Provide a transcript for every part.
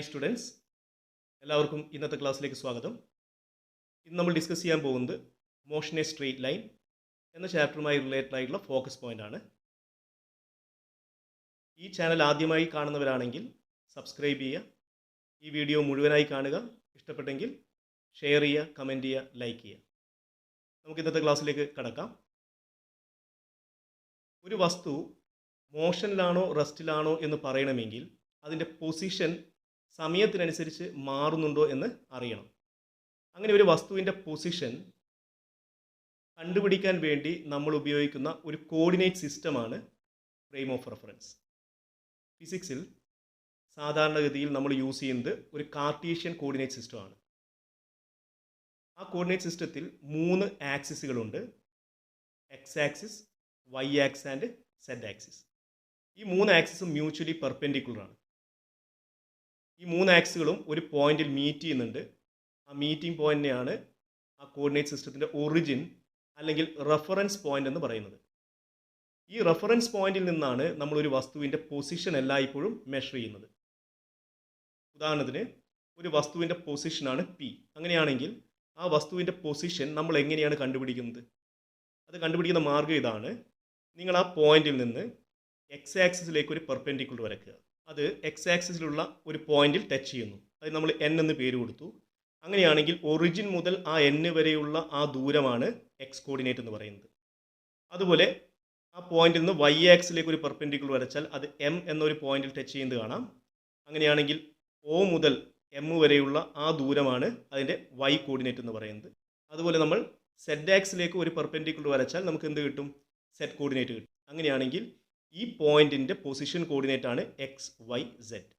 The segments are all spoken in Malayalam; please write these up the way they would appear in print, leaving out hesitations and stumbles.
ഹായ് സ്റ്റുഡൻസ്, എല്ലാവർക്കും ഇന്നത്തെ ക്ലാസ്സിലേക്ക് സ്വാഗതം. ഇന്ന് നമ്മൾ ഡിസ്കസ് ചെയ്യാൻ പോകുന്നത് മോഷൻ എ സ്ട്രെയിറ്റ് ലൈൻ എന്ന ചാപ്റ്ററുമായി റിലേറ്റഡ് ആയിട്ടുള്ള ഫോക്കസ് പോയിന്റ് ആണ്. ഈ ചാനൽ ആദ്യമായി കാണുന്നവരാണെങ്കിൽ സബ്സ്ക്രൈബ് ചെയ്യുക, ഈ വീഡിയോ മുഴുവനായി കാണുക, ഇഷ്ടപ്പെട്ടെങ്കിൽ ഷെയർ ചെയ്യുക, കമൻറ്റ് ചെയ്യുക, ലൈക്ക് ചെയ്യുക. നമുക്ക് ഇന്നത്തെ ക്ലാസ്സിലേക്ക് കടക്കാം. ഒരു വസ്തു മോഷനിലാണോ റെസ്റ്റിലാണോ എന്ന് പറയണമെങ്കിൽ അതിൻ്റെ പൊസിഷൻ സമയത്തിനനുസരിച്ച് മാറുന്നുണ്ടോ എന്ന് അറിയണം. അങ്ങനെ ഒരു വസ്തുവിൻ്റെ പൊസിഷൻ കണ്ടുപിടിക്കാൻ വേണ്ടി നമ്മൾ ഉപയോഗിക്കുന്ന ഒരു കോർഡിനേറ്റ് സിസ്റ്റമാണ് ഫ്രെയിം ഓഫ് റെഫറൻസ്. ഫിസിക്സിൽ സാധാരണഗതിയിൽ നമ്മൾ യൂസ് ചെയ്യുന്നത് ഒരു കാർട്ടീഷ്യൻ കോർഡിനേറ്റ് സിസ്റ്റമാണ്. ആ കോർഡിനേറ്റ് സിസ്റ്റത്തിൽ 3 ആക്സിസുകളുണ്ട്: X axis, Y axis and Z axis. ഈ 3 ആക്സിസും മ്യൂച്വലി പെർപെൻഡിക്കുലറാണ്. ഈ 3 ആക്സിസുകളും ഒരു പോയിന്റിൽ മീറ്റ് ചെയ്യുന്നുണ്ട്. ആ മീറ്റിംഗ് പോയിന്റിനെയാണ് ആ കോർഡിനേറ്റ് സിസ്റ്റത്തിൻ്റെ ഒറിജിൻ അല്ലെങ്കിൽ റെഫറൻസ് പോയിന്റ് എന്ന് പറയുന്നത്. ഈ റെഫറൻസ് പോയിന്റിൽ നിന്നാണ് നമ്മൾ ഒരു വസ്തുവിൻ്റെ പൊസിഷൻ എല്ലായ്പ്പോഴും മെഷർ ചെയ്യുന്നത്. ഉദാഹരണത്തിന്, ഒരു വസ്തുവിൻ്റെ പൊസിഷനാണ് പി. അങ്ങനെയാണെങ്കിൽ ആ വസ്തുവിൻ്റെ പൊസിഷൻ നമ്മൾ എങ്ങനെയാണ് കണ്ടുപിടിക്കുന്നത്? അത് കണ്ടുപിടിക്കുന്ന മാർഗ്ഗം ഇതാണ്. നിങ്ങൾ ആ പോയിന്റിൽ നിന്ന് എക്സ് ആക്സിസിലേക്ക് ഒരു പെർപെൻഡിക്കുലർ വരയ്ക്കുക. അത് എക്സ് ആക്സിസിലുള്ള ഒരു പോയിന്റിൽ ടച്ച് ചെയ്യുന്നു. അത് നമ്മൾ എൻ എന്ന് പേര് കൊടുത്തു. അങ്ങനെയാണെങ്കിൽ ഒറിജിൻ മുതൽ ആ എൻ വരെയുള്ള ആ ദൂരമാണ് എക്സ് കോർഡിനേറ്റ് എന്ന് പറയുന്നത്. അതുപോലെ ആ പോയിന്റിൽ നിന്ന് വൈ ആക്സിലേക്ക് ഒരു പെർപെൻഡിക്കുലർ വരച്ചാൽ അത് എം എന്നൊരു പോയിന്റിൽ ടച്ച് ചെയ്യുന്നത് കാണാം. അങ്ങനെയാണെങ്കിൽ ഒ മുതൽ എം വരെയുള്ള ആ ദൂരമാണ് അതിൻ്റെ വൈ കോർഡിനേറ്റ് എന്ന് പറയുന്നത്. അതുപോലെ നമ്മൾ സെഡ് ആക്സിലേക്ക് ഒരു പെർപെൻഡിക്കുലർ വരച്ചാൽ നമുക്ക് എന്ത് കിട്ടും? സെഡ് കോർഡിനേറ്റ് കിട്ടും. അങ്ങനെയാണെങ്കിൽ ഈ പോയിന്റിൻ്റെ പൊസിഷൻ കോർഡിനേറ്റ് ആണ് എക്സ്, വൈ, സെഡ്.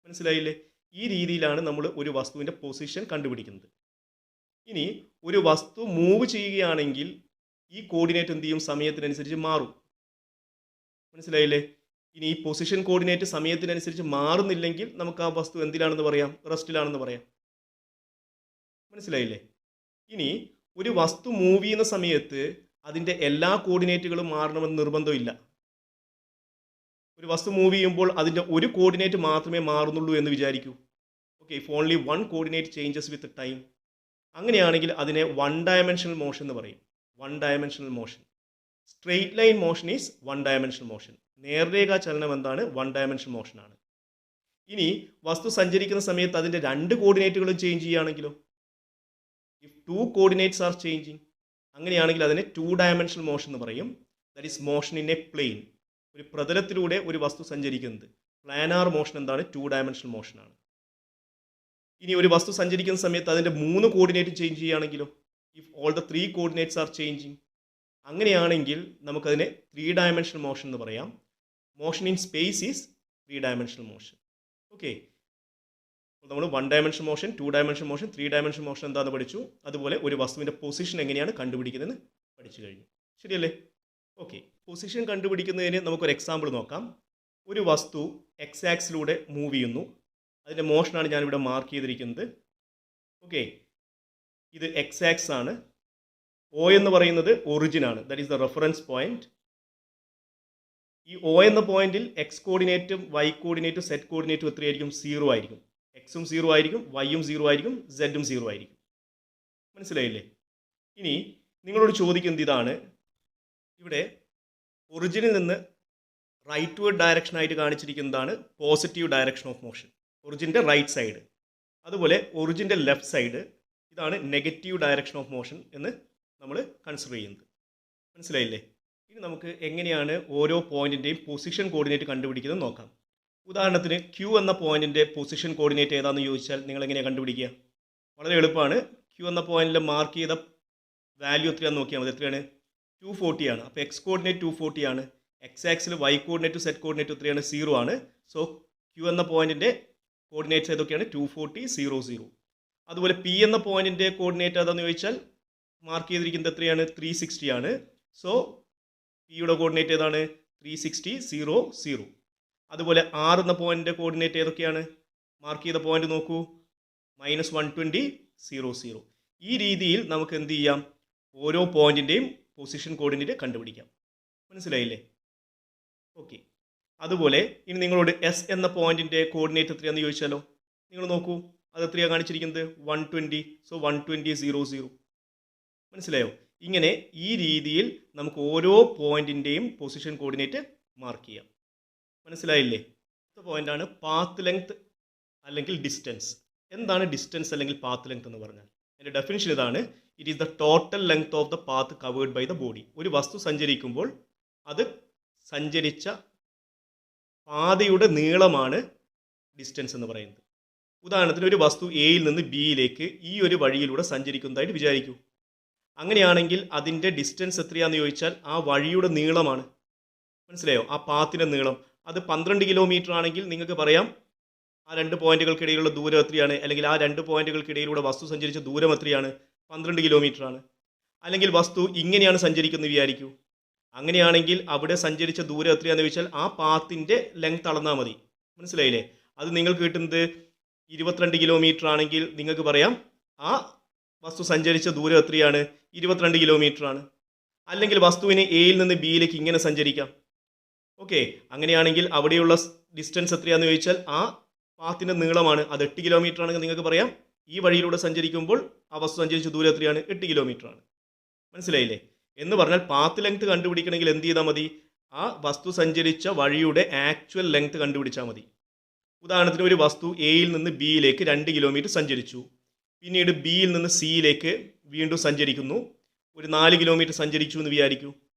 മനസ്സിലായില്ലേ? ഈ രീതിയിലാണ് നമ്മൾ ഒരു വസ്തുവിൻ്റെ പൊസിഷൻ കണ്ടുപിടിക്കുന്നത്. ഇനി ഒരു വസ്തു മൂവ് ചെയ്യുകയാണെങ്കിൽ ഈ കോർഡിനേറ്റ് എന്ത് ചെയ്യും? സമയത്തിനനുസരിച്ച് മാറും. മനസ്സിലായില്ലേ? ഇനി ഈ പൊസിഷൻ കോർഡിനേറ്റ് സമയത്തിനനുസരിച്ച് മാറുന്നില്ലെങ്കിൽ നമുക്ക് ആ വസ്തു എന്തിലാണെന്ന് പറയാം? റെസ്റ്റിലാണെന്ന് പറയാം. മനസ്സിലായില്ലേ? ഇനി ഒരു വസ്തു മൂവ് ചെയ്യുന്ന സമയത്ത് അതിൻ്റെ എല്ലാ കോർഡിനേറ്റുകളും മാറണമെന്ന് നിർബന്ധമില്ല. ഒരു വസ്തു മൂവ് ചെയ്യുമ്പോൾ അതിൻ്റെ ഒരു കോർഡിനേറ്റ് മാത്രമേ മാറുന്നുള്ളൂ എന്ന് വിചാരിക്കൂ. Okay, if only one coordinate changes with time. അങ്ങനെയാണെങ്കിൽ അതിനെ വൺ ഡയമെൻഷണൽ മോഷൻ എന്ന് പറയും. One dimensional motion. Straight line motion is one dimensional motion. നേർരേഖാ ചലനം എന്താണ്? വൺ ഡയമെൻഷണൽ മോഷനാണ്. ഇനി വസ്തു സഞ്ചരിക്കുന്ന സമയത്ത് അതിൻ്റെ 2 കോർഡിനേറ്റുകളും ചേഞ്ച് ചെയ്യുകയാണെങ്കിലോ? ഇഫ് 2 കോർഡിനേറ്റ്സ് ആർ ചേഞ്ചിങ്, അങ്ങനെയാണെങ്കിൽ അതിനെ 2 ഡയമെൻഷണൽ മോഷൻ എന്ന് പറയും. That is motion in a plane. ഒരു പ്രതലത്തിലൂടെ ഒരു വസ്തു സഞ്ചരിക്കുന്നത്. പ്ലാനാർ മോഷൻ എന്താണ്? 2 ഡയമെൻഷണൽ മോഷനാണ്. ഇനി ഒരു വസ്തു സഞ്ചരിക്കുന്ന സമയത്ത് അതിൻ്റെ 3 കോർഡിനേറ്റ് ചേഞ്ച് ചെയ്യുകയാണെങ്കിലോ? If all the 3 coordinates are changing, അങ്ങനെയാണെങ്കിൽ നമുക്കതിനെ 3 ഡയമെൻഷണൽ മോഷൻ എന്ന് പറയാം. Motion in space is 3 dimensional motion. Okay, നമ്മൾ 1 dimensional motion, 2 dimensional motion, 3 dimensional motion എന്താണെന്ന് പഠിച്ചു. അതുപോലെ ഒരു വസ്തുവിൻ്റെ പൊസിഷൻ എങ്ങനെയാണ് കണ്ടുപിടിക്കുന്നതെന്ന് പഠിച്ചു കഴിഞ്ഞു. ശരിയല്ലേ? ഓക്കെ, പൊസിഷൻ കണ്ടുപിടിക്കുന്നതിന് നമുക്കൊരു എക്സാമ്പിൾ നോക്കാം. ഒരു വസ്തു എക്സ് ആക്സിലൂടെ മൂവ് ചെയ്യുന്നു. അതിൻ്റെ മോഷനാണ് ഞാനിവിടെ മാർക്ക് ചെയ്തിരിക്കുന്നത്. ഓക്കെ, ഇത് എക്സ് ആക്സ് ആണ്. ഒ എന്ന് പറയുന്നത് ഒറിജിൻ ആണ്. That is the reference point. ഈ ഒ എന്ന പോയിന്റിൽ എക്സ് കോർഡിനേറ്റും വൈ കോർഡിനേറ്റും സെഡ് കോർഡിനേറ്റും എത്രയായിരിക്കും? 0 ആയിരിക്കും. എക്സും 0 ആയിരിക്കും, വൈയും 0 ആയിരിക്കും, സെഡും 0 ആയിരിക്കും. മനസ്സിലായില്ലേ? ഇനി നിങ്ങളോട് ചോദിക്കുന്നത് ഇതാണ്. ഇവിടെ ഒറിജിനിൽ നിന്ന് റൈറ്റ് വേർഡ് ഡയറക്ഷൻ ആയിട്ട് കാണിച്ചിരിക്കുന്നതാണ് പോസിറ്റീവ് ഡയറക്ഷൻ ഓഫ് മോഷൻ, ഒറിജിൻ്റെ റൈറ്റ് സൈഡ്. അതുപോലെ ഒറിജിൻ്റെ ലെഫ്റ്റ് സൈഡ്, ഇതാണ് നെഗറ്റീവ് ഡയറക്ഷൻ ഓഫ് മോഷൻ എന്ന് നമ്മൾ കൺസിഡർ ചെയ്യുന്നത്. മനസ്സിലായില്ലേ? ഇനി നമുക്ക് എങ്ങനെയാണ് ഓരോ പോയിന്റിൻ്റെയും പൊസിഷൻ കോർഡിനേറ്റ് കണ്ടുപിടിക്കുന്നത് നോക്കാം. ഉദാഹരണത്തിന് Q എന്ന പോയിന്റിൻ്റെ പൊസിഷൻ കോർഡിനേറ്റ് ഏതാണെന്ന് ചോദിച്ചാൽ നിങ്ങൾ എങ്ങനെയാണ് കണ്ടുപിടിക്കുക? വളരെ എളുപ്പമാണ്. Q എന്ന പോയിന്റിൽ മാർക്ക് ചെയ്ത വാല്യൂ എത്രയാണെന്ന് നോക്കിയാൽ മതി. എത്രയാണ്? 240 ആണ്. അപ്പോൾ എക്സ് കോർഡിനേറ്റ് 240 ആണ്. X axis Y coordinate Z coordinate എത്രയാണ്? 0 ആണ്. സോ Q എന്ന പോയിന്റിൻ്റെ കോർഡിനേറ്റ്സ് ഏതൊക്കെയാണ്? 240, 0, 0. അതുപോലെ P എന്ന പോയിന്റിൻ്റെ കോർഡിനേറ്റ് ഏതാണെന്ന് ചോദിച്ചാൽ മാർക്ക് ചെയ്തിരിക്കുന്നത് എത്രയാണ്? 360 ആണ്. സോ പിയുടെ കോർഡിനേറ്റ് ഏതാണ്? 360, 0, 0. അതുപോലെ R എന്ന പോയിന്റിൻ്റെ കോർഡിനേറ്റ് ഏതൊക്കെയാണ്? മാർക്ക് ചെയ്ത പോയിന്റ് നോക്കൂ, -120, 0, 0. ഈ രീതിയിൽ നമുക്ക് എന്ത് ചെയ്യാം? ഓരോ പോയിന്റിൻ്റെയും പൊസിഷൻ കോർഡിനേറ്റ് കണ്ടുപിടിക്കാം. മനസ്സിലായില്ലേ? ഓക്കെ, അതുപോലെ ഇനി നിങ്ങളോട് എസ് എന്ന പോയിന്റിൻ്റെ കോർഡിനേറ്റ് എത്രയാണെന്ന് ചോദിച്ചാലോ? നിങ്ങൾ നോക്കൂ, അത് എത്രയാണ് കാണിച്ചിരിക്കുന്നത്? 120. സോ 120 0 0. മനസ്സിലായോ? ഇങ്ങനെ ഈ രീതിയിൽ നമുക്ക് ഓരോ പോയിന്റിൻ്റെയും പൊസിഷൻ കോർഡിനേറ്റ് മാർക്ക് ചെയ്യാം. മനസ്സിലായില്ലേ? അടുത്ത പോയിന്റാണ് പാത്ത് ലെങ്ത് അല്ലെങ്കിൽ ഡിസ്റ്റൻസ്. എന്താണ് ഡിസ്റ്റൻസ് അല്ലെങ്കിൽ പാത്ത് ലെങ്ത് എന്ന് പറഞ്ഞാൽ? അതിൻ്റെ ഡെഫിനിഷൻ ഇതാണ്: it is the total length of the path covered by the body. ഒരു വസ്തു സഞ്ചരിക്കുമ്പോൾ അത് സഞ്ചരിച്ച പാതയുടെ നീളമാണ് ഡിസ്റ്റൻസ് എന്ന് പറയുന്നത്. ഉദാഹരണത്തിന് ഒരു വസ്തു എയിൽ നിന്ന് ബിയിലേക്ക് ഈ ഒരു വഴിയിലൂടെ സഞ്ചരിക്കുന്നതായിട്ട് വിചാരിക്കൂ. അങ്ങനെയാണെങ്കിൽ അതിൻ്റെ ഡിസ്റ്റൻസ് എത്രയാണെന്ന് ചോദിച്ചാൽ ആ വഴിയുടെ നീളമാണ്. മനസ്സിലായോ? ആ പാത്തിൻ്റെ നീളം അത് 12 കിലോമീറ്റർ ആണെങ്കിൽ നിങ്ങൾക്ക് പറയാം ആ രണ്ട് പോയിന്റുകൾക്കിടയിലുള്ള ദൂരം എത്രയാണ്, അല്ലെങ്കിൽ ആ രണ്ട് പോയിന്റുകൾക്കിടയിലൂടെ വസ്തു സഞ്ചരിച്ച ദൂരം എത്രയാണ്? 12 കിലോമീറ്റർ ആണ്. അല്ലെങ്കിൽ വസ്തു ഇങ്ങനെയാണ് സഞ്ചരിക്കുന്നത് വിചാരിക്കൂ. അങ്ങനെയാണെങ്കിൽ അവിടെ സഞ്ചരിച്ച ദൂരം എത്രയാണെന്ന് ചോദിച്ചാൽ ആ പാത്തിൻ്റെ ലെങ്ത് അളന്നാൽ മതി. മനസ്സിലായില്ലേ? അത് നിങ്ങൾക്ക് കിട്ടുന്നത് 22 കിലോമീറ്റർ ആണെങ്കിൽ നിങ്ങൾക്ക് പറയാം ആ വസ്തു സഞ്ചരിച്ച ദൂരം എത്രയാണ്? 22 കിലോമീറ്റർ ആണ്. അല്ലെങ്കിൽ വസ്തുവിന് എയിൽ നിന്ന് ബിയിലേക്ക് ഇങ്ങനെ സഞ്ചരിക്കാം. ഓക്കെ, അങ്ങനെയാണെങ്കിൽ അവിടെയുള്ള ഡിസ്റ്റൻസ് എത്രയാണെന്ന് ചോദിച്ചാൽ ആ പാത്തിൻ്റെ നീളമാണ്. അത് 8 കിലോമീറ്റർ ആണെങ്കിൽ നിങ്ങൾക്ക് പറയാം ഈ വഴിയിലൂടെ സഞ്ചരിക്കുമ്പോൾ ആ വസ്തു സഞ്ചരിച്ച ദൂരം എത്രയാണ്? 8 കിലോമീറ്റർ ആണ്. മനസ്സിലായില്ലേ? എന്ന് പറഞ്ഞാൽ പാത്ത് ലെങ്ത് കണ്ടുപിടിക്കണമെങ്കിൽ എന്ത് ചെയ്താൽ മതി? ആ വസ്തു സഞ്ചരിച്ച വഴിയുടെ ആക്ച്വൽ ലെങ്ത് കണ്ടുപിടിച്ചാൽ മതി. ഉദാഹരണത്തിന് ഒരു വസ്തു എയിൽ നിന്ന് ബിയിലേക്ക് 2 കിലോമീറ്റർ സഞ്ചരിച്ചു. പിന്നീട് ബിയിൽ നിന്ന് സിയിലേക്ക് വീണ്ടും സഞ്ചരിക്കുന്നു. ഒരു 4 കിലോമീറ്റർ സഞ്ചരിച്ചു എന്ന് വിചാരിക്കൂ.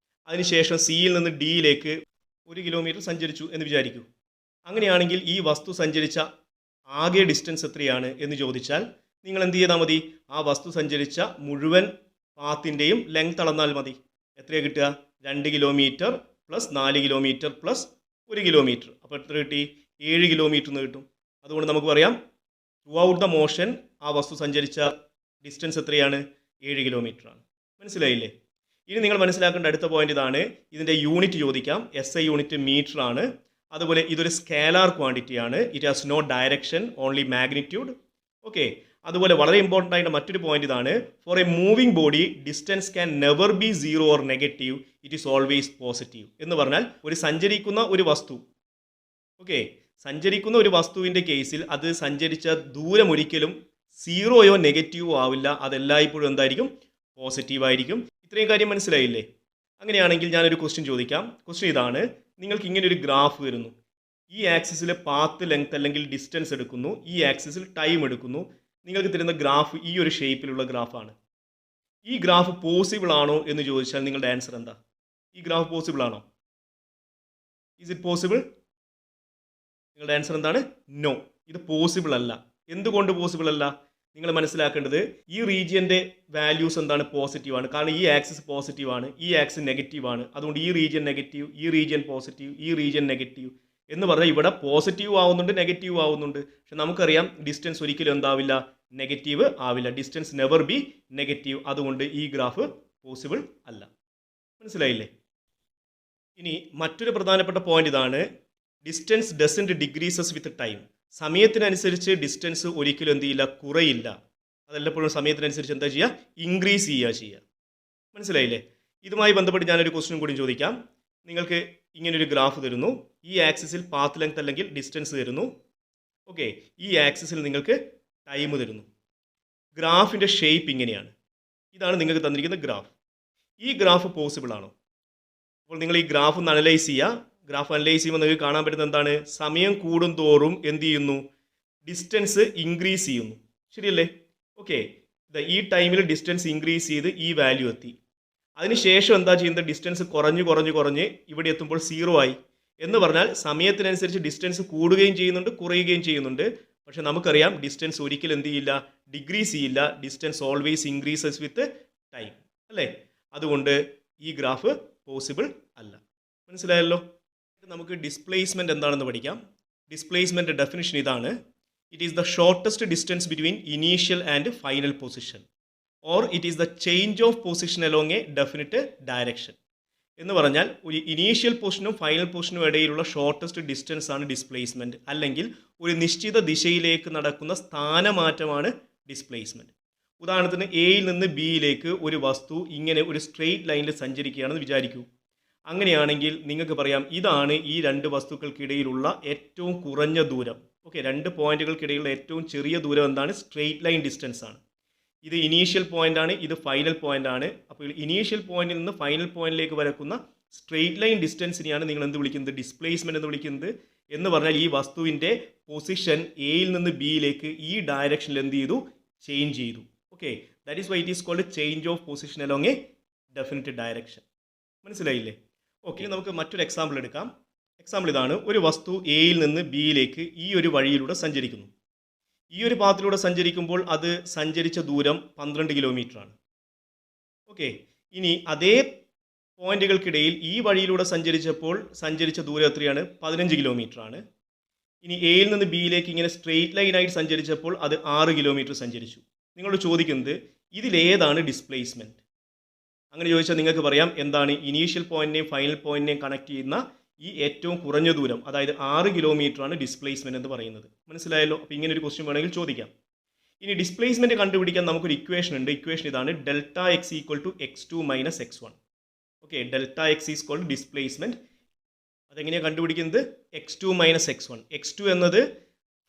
അതിനുശേഷം സിയിൽ നിന്ന് ഡിയിലേക്ക് 1 കിലോമീറ്റർ സഞ്ചരിച്ചു എന്ന് വിചാരിക്കൂ. അങ്ങനെയാണെങ്കിൽ ഈ വസ്തു സഞ്ചരിച്ച ആകെ ഡിസ്റ്റൻസ് എത്രയാണ് എന്ന് ചോദിച്ചാൽ നിങ്ങൾ എന്ത് ചെയ്താൽ മതി? ആ വസ്തു സഞ്ചരിച്ച മുഴുവൻ പാത്തിൻ്റെയും ലെങ്ത് അളന്നാൽ മതി. എത്രയാണ് കിട്ടുക? 2 kilometre plus 4 kilometre plus 1 kilometre. അപ്പോൾ എത്ര കിട്ടി? 7 കിലോമീറ്റർ എന്ന് കിട്ടും. അതുകൊണ്ട് നമുക്ക് പറയാം ത്രൂ ഔട്ട് ദ മോഷൻ ആ വസ്തു സഞ്ചരിച്ച ഡിസ്റ്റൻസ് എത്രയാണ്? 7 കിലോമീറ്റർ ആണ്. മനസ്സിലായില്ലേ? ഇനി നിങ്ങൾ മനസ്സിലാക്കേണ്ട അടുത്ത പോയിന്റ് ഇതാണ്. ഇതിൻ്റെ യൂണിറ്റ് ചോദിക്കാം. SI യൂണിറ്റ് മീറ്റർ ആണ്. അതുപോലെ ഇതൊരു സ്കേലാർ ക്വാണ്ടിറ്റി ആണ്. It has no direction, only magnitude. Okay, അതുപോലെ വളരെ ഇമ്പോർട്ടൻ്റ് ആയിട്ട് മറ്റൊരു പോയിന്റ് ഇതാണ്. For a moving body distance can never be 0 or negative, it is always positive. എന്ന് പറഞ്ഞാൽ ഒരു സഞ്ചരിക്കുന്ന ഒരു വസ്തു, ഓക്കെ, സഞ്ചരിക്കുന്ന ഒരു വസ്തുവിൻ്റെ കേസിൽ അത് സഞ്ചരിച്ച ദൂരം ഒരിക്കലും 0യോ നെഗറ്റീവോ ആവില്ല. അതെല്ലായ്പ്പോഴും എന്തായിരിക്കും? പോസിറ്റീവായിരിക്കും. ഇത്രയും കാര്യം മനസ്സിലായില്ലേ? അങ്ങനെയാണെങ്കിൽ ഞാനൊരു ക്വസ്റ്റ്യൻ ചോദിക്കാം. ക്വസ്റ്റ്യൻ ഇതാണ്: നിങ്ങൾക്ക് ഇങ്ങനെ ഒരു ഗ്രാഫ് വരുന്നു. ഈ ആക്സിസിൽ പാത്ത് ലെങ്ത് അല്ലെങ്കിൽ ഡിസ്റ്റൻസ് എടുക്കുന്നു, ഈ ആക്സിസിൽ ടൈം എടുക്കുന്നു. നിങ്ങൾക്ക് തരുന്ന ഗ്രാഫ് ഈ ഒരു ഷേപ്പിലുള്ള ഗ്രാഫാണ്. ഈ ഗ്രാഫ് പോസിബിൾ ആണോ എന്ന് ചോദിച്ചാൽ നിങ്ങളുടെ ആൻസർ എന്താ? ഈ ഗ്രാഫ് പോസിബിൾ ആണോ? Is it possible? നിങ്ങളുടെ ആൻസർ എന്താണ്? നോ, ഇത് പോസിബിൾ അല്ല. എന്തുകൊണ്ട് പോസിബിൾ അല്ല? നിങ്ങൾ മനസ്സിലാക്കേണ്ടത് ഈ റീജിയൻ്റെ വാല്യൂസ് എന്താണ്? പോസിറ്റീവ് ആണ്. കാരണം ഈ ആക്സിസ് പോസിറ്റീവ് ആണ്, ഈ ആക്സിസ് നെഗറ്റീവ് ആണ്. അതുകൊണ്ട് ഈ റീജിയൻ നെഗറ്റീവ്, ഈ റീജിയൻ പോസിറ്റീവ്, ഈ റീജിയൻ നെഗറ്റീവ് എന്ന് പറഞ്ഞാൽ ഇവിടെ പോസിറ്റീവ് ആവുന്നുണ്ട്, നെഗറ്റീവ് ആവുന്നുണ്ട്. പക്ഷെ നമുക്കറിയാം ഡിസ്റ്റൻസ് ഒരിക്കലും എന്താവില്ല? നെഗറ്റീവ് ആവില്ല. Distance never be negative. അതുകൊണ്ട് ഈ ഗ്രാഫ് പോസിബിൾ അല്ല. മനസ്സിലായില്ലേ? ഇനി മറ്റൊരു പ്രധാനപ്പെട്ട പോയിന്റ് ഇതാണ്: distance doesn't decreases with time. സമയത്തിനനുസരിച്ച് ഡിസ്റ്റൻസ് ഒരിക്കലും എന്ത് ചെയ്യില്ല? കുറയില്ല. അതെല്ലാപ്പോഴും സമയത്തിനനുസരിച്ച് എന്താ ചെയ്യുക? ഇൻക്രീസ് ചെയ്യുക. മനസ്സിലായില്ലേ? ഇതുമായി ബന്ധപ്പെട്ട് ഞാനൊരു ക്വസ്റ്റ്യൻ കൂടി ചോദിക്കാം. നിങ്ങൾക്ക് ഇങ്ങനൊരു ഗ്രാഫ് തരുന്നു. ഈ ആക്സിസിൽ പാത്ത് ലെങ്ത് അല്ലെങ്കിൽ ഡിസ്റ്റൻസ് തരുന്നു. ഓക്കെ, ഈ ആക്സിസിൽ നിങ്ങൾക്ക് ടൈം തരുന്നു. ഗ്രാഫിൻ്റെ ഷേപ്പ് ഇങ്ങനെയാണ്. ഇതാണ് നിങ്ങൾക്ക് തന്നിരിക്കുന്ന ഗ്രാഫ്. ഈ ഗ്രാഫ് പോസിബിൾ ആണോ? അപ്പോൾ നിങ്ങൾ ഈ ഗ്രാഫ് ഒന്ന് അനലൈസ് ചെയ്യുക. ഗ്രാഫ് അനലൈസ് ചെയ്യുമ്പോൾ നിങ്ങൾക്ക് കാണാൻ പറ്റുന്നത് എന്താണ്? സമയം കൂടുന്തോറും എന്ത് ചെയ്യുന്നു? ഡിസ്റ്റൻസ് ഇൻക്രീസ് ചെയ്യുന്നു. ശരിയല്ലേ? ഓക്കെ, ഈ ടൈമിൽ ഡിസ്റ്റൻസ് ഇൻക്രീസ് ചെയ്ത് ഈ വാല്യൂ എത്തി. അതിനുശേഷം എന്താ ചെയ്യുന്നത്? ഡിസ്റ്റൻസ് കുറഞ്ഞ് ഇവിടെ എത്തുമ്പോൾ 0 ആയി. എന്ന് പറഞ്ഞാൽ സമയത്തിനനുസരിച്ച് ഡിസ്റ്റൻസ് കൂടുകയും ചെയ്യുന്നുണ്ട്, കുറയുകയും ചെയ്യുന്നുണ്ട്. പക്ഷെ നമുക്കറിയാം ഡിസ്റ്റൻസ് ഒരിക്കലും എന്ത് ചെയ്യില്ല? ഡിക്രീസ് ചെയ്യില്ല. Distance always increases with time, അല്ലേ? അതുകൊണ്ട് ഈ ഗ്രാഫ് പോസിബിൾ അല്ല. മനസ്സിലായല്ലോ? നമുക്ക് ഡിസ്പ്ലേസ്മെൻറ്റ് എന്താണെന്ന് പഠിക്കാം. ഡിസ്പ്ലേസ്മെൻറ്റ് ഡെഫിനിഷൻ ഇതാണ്: it is the shortest distance between initial and final position, or it is the change of position along a definite direction. എന്ന് പറഞ്ഞാൽ ഒരു ഇനീഷ്യൽ പൊസിഷനും ഫൈനൽ പൊസിഷനും ഇടയിലുള്ള ഷോർട്ടസ്റ്റ് ഡിസ്റ്റൻസ് ആണ് ഡിസ്പ്ലേസ്മെൻറ്റ്. അല്ലെങ്കിൽ ഒരു നിശ്ചിത ദിശയിലേക്ക് നടക്കുന്ന സ്ഥാനമാറ്റമാണ് ഡിസ്പ്ലേസ്മെൻറ്റ്. ഉദാഹരണത്തിന് എയിൽ നിന്ന് ബിയിലേക്ക് ഒരു വസ്തു ഇങ്ങനെ ഒരു സ്ട്രെയിറ്റ് ലൈനിൽ സഞ്ചരിക്കുകയാണെന്ന് വിചാരിക്കൂ. അങ്ങനെയാണെങ്കിൽ നിങ്ങൾക്ക് പറയാം ഇതാണ് ഈ രണ്ട് വസ്തുക്കൾക്കിടയിലുള്ള ഏറ്റവും കുറഞ്ഞ ദൂരം. ഓക്കെ, രണ്ട് പോയിന്റുകൾക്കിടയിലുള്ള ഏറ്റവും ചെറിയ ദൂരം എന്താണ്? സ്ട്രെയിറ്റ് ലൈൻ ഡിസ്റ്റൻസ് ആണ്. ഇത് ഇനീഷ്യൽ പോയിന്റ് ആണ്, ഇത് ഫൈനൽ പോയിന്റ് ആണ്. അപ്പോൾ ഇനീഷ്യൽ പോയിന്റിൽ നിന്ന് ഫൈനൽ പോയിന്റിലേക്ക് വരക്കുന്ന സ്ട്രെയിറ്റ് ലൈൻ ഡിസ്റ്റൻസിനെയാണ് നിങ്ങൾ എന്ത് വിളിക്കുന്നത്? ഡിസ്പ്ലേസ്മെന്റ് എന്ന് വിളിക്കുന്നത്. എന്ന് പറഞ്ഞാൽ ഈ വസ്തുവിൻ്റെ പൊസിഷൻ എയിൽ നിന്ന് ബിയിലേക്ക് ഈ ഡയറക്ഷനിൽ എന്ത് ചെയ്തു? ചേഞ്ച് ചെയ്തു. Okay, that is why it is called change of position along a definite direction. മനസ്സിലായില്ലേ? ഓക്കെ, നമുക്ക് മറ്റൊരു എക്സാമ്പിൾ എടുക്കാം. എക്സാമ്പിൾ ഇതാണ്. ഒരു വസ്തു എയിൽ നിന്ന് ബിയിലേക്ക് ഈ ഒരു വഴിയിലൂടെ സഞ്ചരിക്കുന്നു. ഈ ഒരു പാത്തിലൂടെ സഞ്ചരിക്കുമ്പോൾ അത് സഞ്ചരിച്ച ദൂരം 12 കിലോമീറ്റർ ആണ്. ഓക്കെ, ഇനി അതേ പോയിന്റുകൾക്കിടയിൽ ഈ വഴിയിലൂടെ സഞ്ചരിച്ചപ്പോൾ സഞ്ചരിച്ച ദൂരം എത്രയാണ്? 15 കിലോമീറ്റർ ആണ്. ഇനി എയിൽ നിന്ന് ബിയിലേക്ക് ഇങ്ങനെ സ്ട്രെയിറ്റ് ലൈനായിട്ട് സഞ്ചരിച്ചപ്പോൾ അത് 6 കിലോമീറ്റർ സഞ്ചരിച്ചു. നിങ്ങളോട് ചോദിക്കുന്നത് ഇതിലേതാണ് ഡിസ്പ്ലേസ്മെൻറ്റ്? അങ്ങനെ ചോദിച്ചാൽ നിങ്ങൾക്ക് പറയാം എന്താണ്? ഇനീഷ്യൽ പോയിന്റിനെയും ഫൈനൽ പോയിന്റിനെയും കണക്ട് ചെയ്യുന്ന ഈ ഏറ്റവും കുറഞ്ഞ ദൂരം, അതായത് 6 കിലോമീറ്റർ ആണ് ഡിസ്പ്ലേസ്മെന്റ് എന്ന് പറയുന്നത്. മനസ്സിലായല്ലോ? അപ്പോൾ ഇങ്ങനെ ഒരു ക്വസ്റ്റ്യൻ വേണമെങ്കിൽ ചോദിക്കാം. ഇനി ഡിസ്പ്ലേസ്മെന്റ് കണ്ടുപിടിക്കാൻ നമുക്കൊരു ഇക്വേഷൻ ഉണ്ട്. ഇക്വേഷൻ ഇതാണ്: delta X equal to x2 minus x1. Okay, delta X is called displacement. അതെങ്ങനെയാണ് കണ്ടുപിടിക്കുന്നത്? x2 minus x1. x2 എന്നത്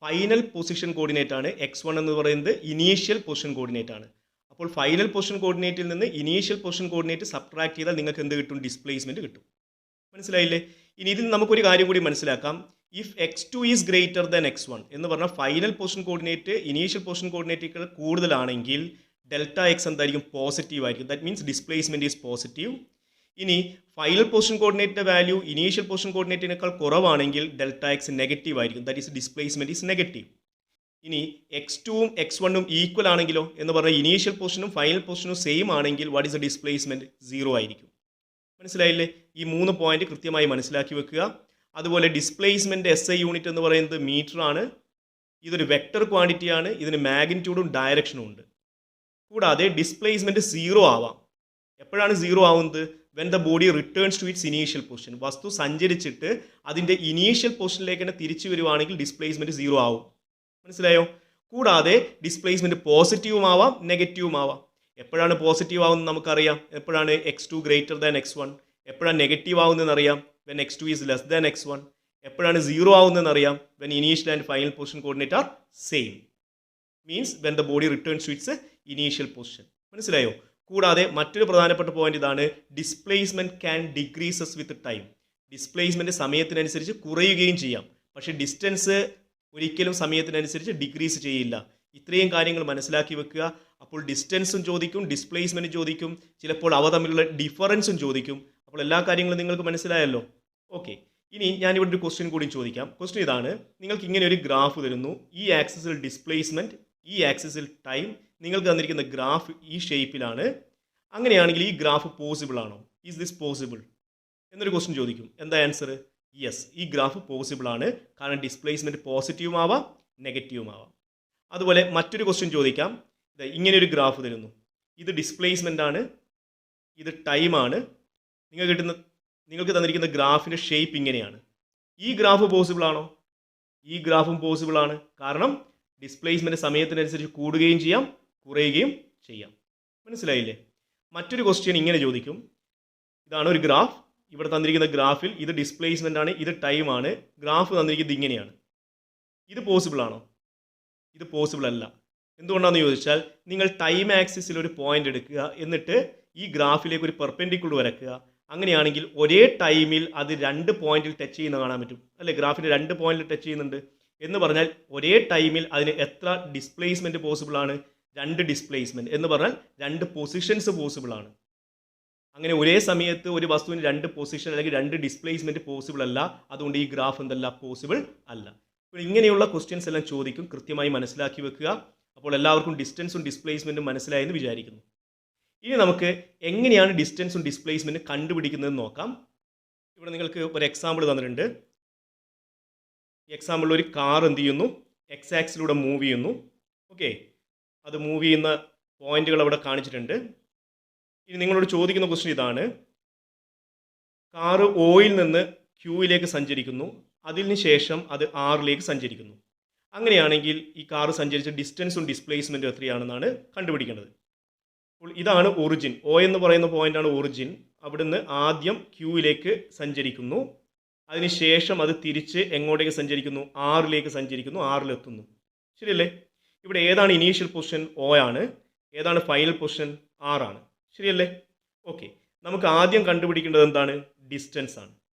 ഫൈനൽ പൊസിഷൻ കോർഡിനേറ്റ് ആണ്, x1 എന്ന് പറയുന്നത് ഇനീഷ്യൽ പൊസിഷൻ കോർഡിനേറ്റ് ആണ്. അപ്പോൾ ഫൈനൽ പൊസിഷൻ കോർഡിനേറ്റിൽ നിന്ന് ഇനീഷ്യൽ പൊസിഷൻ കോർഡിനേറ്റ് സബ്ട്രാക്ട് ചെയ്താൽ നിങ്ങൾക്ക് എന്ത് കിട്ടും? ഡിസ്പ്ലേസ്മെന്റ് കിട്ടും. മനസ്സിലായില്ലേ? ഇനി ഇതിൽ നമുക്കൊരു കാര്യം കൂടി മനസ്സിലാക്കാം. If x2 is greater than x1 എന്ന് പറഞ്ഞാൽ final position coordinate initial position കോർഡിനേറ്റുകൾ കൂടുതലാണെങ്കിൽ ഡെൽറ്റ എക്സ് എന്തായിരിക്കും? പോസിറ്റീവ് ആയിരിക്കും. That means displacement is positive. ഇനി ഫൈനൽ പൊസിഷൻ കോർഡിനേറ്റിന്റെ വാല്യൂ ഇനീഷ്യൽ പൊസിഷൻ കോർഡിനേറ്റിനേക്കാൾ കുറവാണെങ്കിൽ ഡെൽറ്റ എക്സ് നെഗറ്റീവ് ആയിരിക്കും. That is displacement is negative. ഇനി x2ഉം x1ഉം ഈക്വൽ ആണെങ്കിലോ എന്ന് പറഞ്ഞാൽ ഇനീഷ്യൽ പൊസിഷനും ഫൈനൽ പൊസിഷനും സെയിം ആണെങ്കിൽ വാട്ട് ഈസ് ദ ഡിസ്പ്ലേസ്മെന്റ്? 0 ആയിരിക്കും. മനസ്സിലായില്ലേ? ഈ 3 പോയിന്റ് കൃത്യമായി മനസ്സിലാക്കി വെക്കുക. അതുപോലെ ഡിസ്പ്ലേസ്മെന്റ് SI യൂണിറ്റ് എന്ന് പറയുന്നത് മീറ്റർ ആണ്. ഇതൊരു വെക്ടർ ക്വാണ്ടിറ്റി ആണ്. ഇതിന് മാഗ്നിറ്റ്യൂഡും ഡയറക്ഷനും ഉണ്ട്. കൂടാതെ ഡിസ്പ്ലേസ്മെന്റ് 0 ആവാം. എപ്പോഴാണ് 0 ആവുന്നത്? When the body returns to its initial position. വസ്തു സഞ്ചരിച്ചിട്ട് അതിൻ്റെ ഇനീഷ്യൽ പൊസിഷനിലേക്ക് തന്നെ തിരിച്ചു വരുവാണെങ്കിൽ ഡിസ്പ്ലേസ്മെന്റ് 0 ആവും. മനസ്സിലായോ? കൂടാതെ ഡിസ്പ്ലേസ്മെന്റ് പോസിറ്റീവും ആവാം, നെഗറ്റീവും ആവാം. എപ്പോഴാണ് പോസിറ്റീവ് ആവുന്നത് നമുക്കറിയാം. എപ്പോഴാണ് x2 ഗ്രേറ്റർ ദാൻ x1. എപ്പോഴാണ് നെഗറ്റീവ് ആവുന്നതെന്ന് അറിയാം. When x2 is less than x1. എപ്പോഴാണ് 0 ആവുന്നതെന്ന് അറിയാം. When initial and final position coordinate are same. Means when the body returns to its initial position. മനസ്സിലായോ? കൂടാതെ മറ്റൊരു പ്രധാനപ്പെട്ട പോയിന്റ് ഇതാണ്: displacement can decreases with time. Displacement സമയത്തിനനുസരിച്ച് കുറയുകയും ചെയ്യാം, പക്ഷേ ഡിസ്റ്റൻസ് ഒരിക്കലും സമയത്തിനനുസരിച്ച് ഡിക്രീസ് ചെയ്യില്ല. ഇത്രയും കാര്യങ്ങൾ മനസ്സിലാക്കി വെക്കുക. അപ്പോൾ ഡിസ്റ്റൻസും ചോദിക്കും, ഡിസ്പ്ലേസ്മെന്റ് ചോദിക്കും, ചിലപ്പോൾ അവ തമ്മിലുള്ള ഡിഫറൻസും ചോദിക്കും. അപ്പോൾ എല്ലാ കാര്യങ്ങളും നിങ്ങൾക്ക് മനസ്സിലായല്ലോ. ഓക്കെ, ഇനി ഞാനിവിടെ ഒരു ക്വസ്റ്റ്യൻ കൂടി ചോദിക്കാം. ക്വസ്റ്റ്യൻ ഇതാണ്: നിങ്ങൾക്ക് ഇങ്ങനെ ഒരു ഗ്രാഫ് തരുന്നു. ഈ ആക്സിസിൽ ഡിസ്പ്ലേസ്മെന്റ്, ഈ ആക്സിസിൽ ടൈം. നിങ്ങൾക്ക് തന്നിരിക്കുന്ന ഗ്രാഫ് ഈ ഷേപ്പിലാണ്. അങ്ങനെയാണെങ്കിൽ ഈ ഗ്രാഫ് പോസിബിൾ ആണോ? ഈസ് ദിസ് പോസിബിൾ എന്നൊരു ക്വസ്റ്റ്യൻ ചോദിക്കും. എന്താ ആൻസർ? യെസ്, ഈ ഗ്രാഫ് പോസിബിൾ ആണ്. കാരണം ഡിസ്പ്ലേസ്മെന്റ് പോസിറ്റീവും ആവാം, നെഗറ്റീവും ആവാം. അതുപോലെ മറ്റൊരു ക്വസ്റ്റ്യൻ ചോദിക്കാം. ഇങ്ങനെ ഒരു ഗ്രാഫ് തരുന്നു. ഇത് ഡിസ്പ്ലേസ്മെന്റ് ആണ്, ഇത് ടൈമാണ്. നിങ്ങൾക്ക് തന്നിരിക്കുന്ന ഗ്രാഫിന്റെ ഷേപ്പ് ഇങ്ങനെയാണ്. ഈ ഗ്രാഫ് പോസിബിൾ ആണോ? ഈ ഗ്രാഫും പോസിബിൾ ആണ്. കാരണം ഡിസ്പ്ലേസ്മെന്റ് സമയത്തിനനുസരിച്ച് കൂടുകയും ചെയ്യാം, കുറയുകയും ചെയ്യാം. മനസ്സിലായില്ലേ? മറ്റൊരു ക്വസ്റ്റ്യൻ ഇങ്ങനെ ചോദിക്കും. ഇതാണ് ഒരു ഗ്രാഫ്. ഇവിടെ തന്നിരിക്കുന്ന ഗ്രാഫിൽ ഇത് ഡിസ്പ്ലേസ്മെന്റ് ആണ്, ഇത് ടൈമാണ്. ഗ്രാഫ് തന്നിരിക്കുന്നത് ഇങ്ങനെയാണ്. ഇത് പോസിബിൾ ആണോ? ഇത് പോസിബിൾ അല്ല. എന്തുകൊണ്ടാണെന്ന് ചോദിച്ചാൽ, നിങ്ങൾ ടൈം ആക്സിസിൽ ഒരു പോയിന്റ് എടുക്കുക, എന്നിട്ട് ഈ ഗ്രാഫിലേക്ക് ഒരു പെർപെൻഡിക്കുലർ വരയ്ക്കുക. അങ്ങനെയാണെങ്കിൽ ഒരേ ടൈമിൽ അത് 2 പോയിന്റിൽ ടച്ച് ചെയ്യുന്ന കാണാൻ പറ്റും അല്ലേ? ഗ്രാഫിൻ്റെ 2 പോയിന്റിൽ ടച്ച് ചെയ്യുന്നുണ്ട് എന്ന് പറഞ്ഞാൽ ഒരേ ടൈമിൽ അതിന് എത്ര ഡിസ്പ്ലേസ്മെന്റ് പോസിബിൾ ആണ്? 2 ഡിസ്പ്ലേസ്മെന്റ് എന്ന് പറഞ്ഞാൽ 2 പൊസിഷൻസ് പോസിബിൾ ആണ്. അങ്ങനെ ഒരേ സമയത്ത് ഒരു വസ്തുവിന് 2 പൊസിഷൻ അല്ലെങ്കിൽ 2 ഡിസ്പ്ലേസ്മെന്റ് പോസിബിൾ അല്ല. അതുകൊണ്ട് ഈ ഗ്രാഫ് എന്തല്ല? പോസിബിൾ അല്ല. അപ്പോൾ ഇങ്ങനെയുള്ള ക്വസ്റ്റ്യൻസ് എല്ലാം ചോദിക്കും. കൃത്യമായി മനസ്സിലാക്കി വെക്കുക. അപ്പോൾ എല്ലാവർക്കും ഡിസ്റ്റൻസും ഡിസ്പ്ലേസ്മെന്റും മനസ്സിലായെന്ന് വിചാരിക്കുന്നു. ഇനി നമുക്ക് എങ്ങനെയാണ് ഡിസ്റ്റൻസും ഡിസ്പ്ലേസ്മെന്റും കണ്ടുപിടിക്കുന്നതെന്ന് നോക്കാം. ഇവിടെ നിങ്ങൾക്ക് ഒരു എക്സാമ്പിൾ തന്നിട്ടുണ്ട്. ഈ എക്സാമ്പിളിൽ ഒരു കാർ എന്ത് ചെയ്യുന്നു? എക്സ് ആക്സിലൂടെ മൂവ് ചെയ്യുന്നു. ഓക്കെ, അത് മൂവ് ചെയ്യുന്ന പോയിന്റുകൾ അവിടെ കാണിച്ചിട്ടുണ്ട്. ഇനി നിങ്ങളോട് ചോദിക്കുന്ന ക്വസ്റ്റ്യൻ ഇതാണ്: കാറ് ഓയിൽ നിന്ന് ക്യൂയിലേക്ക് സഞ്ചരിക്കുന്നു, അതിന് ശേഷം അത് ആറിലേക്ക് സഞ്ചരിക്കുന്നു. അങ്ങനെയാണെങ്കിൽ ഈ കാറ് സഞ്ചരിച്ച ഡിസ്റ്റൻസും ഡിസ്പ്ലേസ്മെൻറ്റും എത്രയാണെന്നാണ് കണ്ടുപിടിക്കേണ്ടത്. അപ്പോൾ ഇതാണ് ഒറിജിൻ. ഒ എന്ന് പറയുന്ന പോയിന്റാണ് ഒറിജിൻ. അവിടുന്ന് ആദ്യം ക്യൂയിലേക്ക് സഞ്ചരിക്കുന്നു, അതിനുശേഷം അത് തിരിച്ച് എങ്ങോട്ടേക്ക് സഞ്ചരിക്കുന്നു? ആറിലേക്ക് സഞ്ചരിക്കുന്നു, ആറിലെത്തുന്നു. ശരിയല്ലേ? ഇവിടെ ഏതാണ് ഇനീഷ്യൽ പൊസിഷൻ? O ആണ്. ഏതാണ് ഫൈനൽ പൊസിഷൻ? R ആണ്. ശരിയല്ലേ? ഓക്കെ, നമുക്ക് ആദ്യം കണ്ടുപിടിക്കേണ്ടത് എന്താണ്? ഡിസ്റ്റൻസ് ആണ്.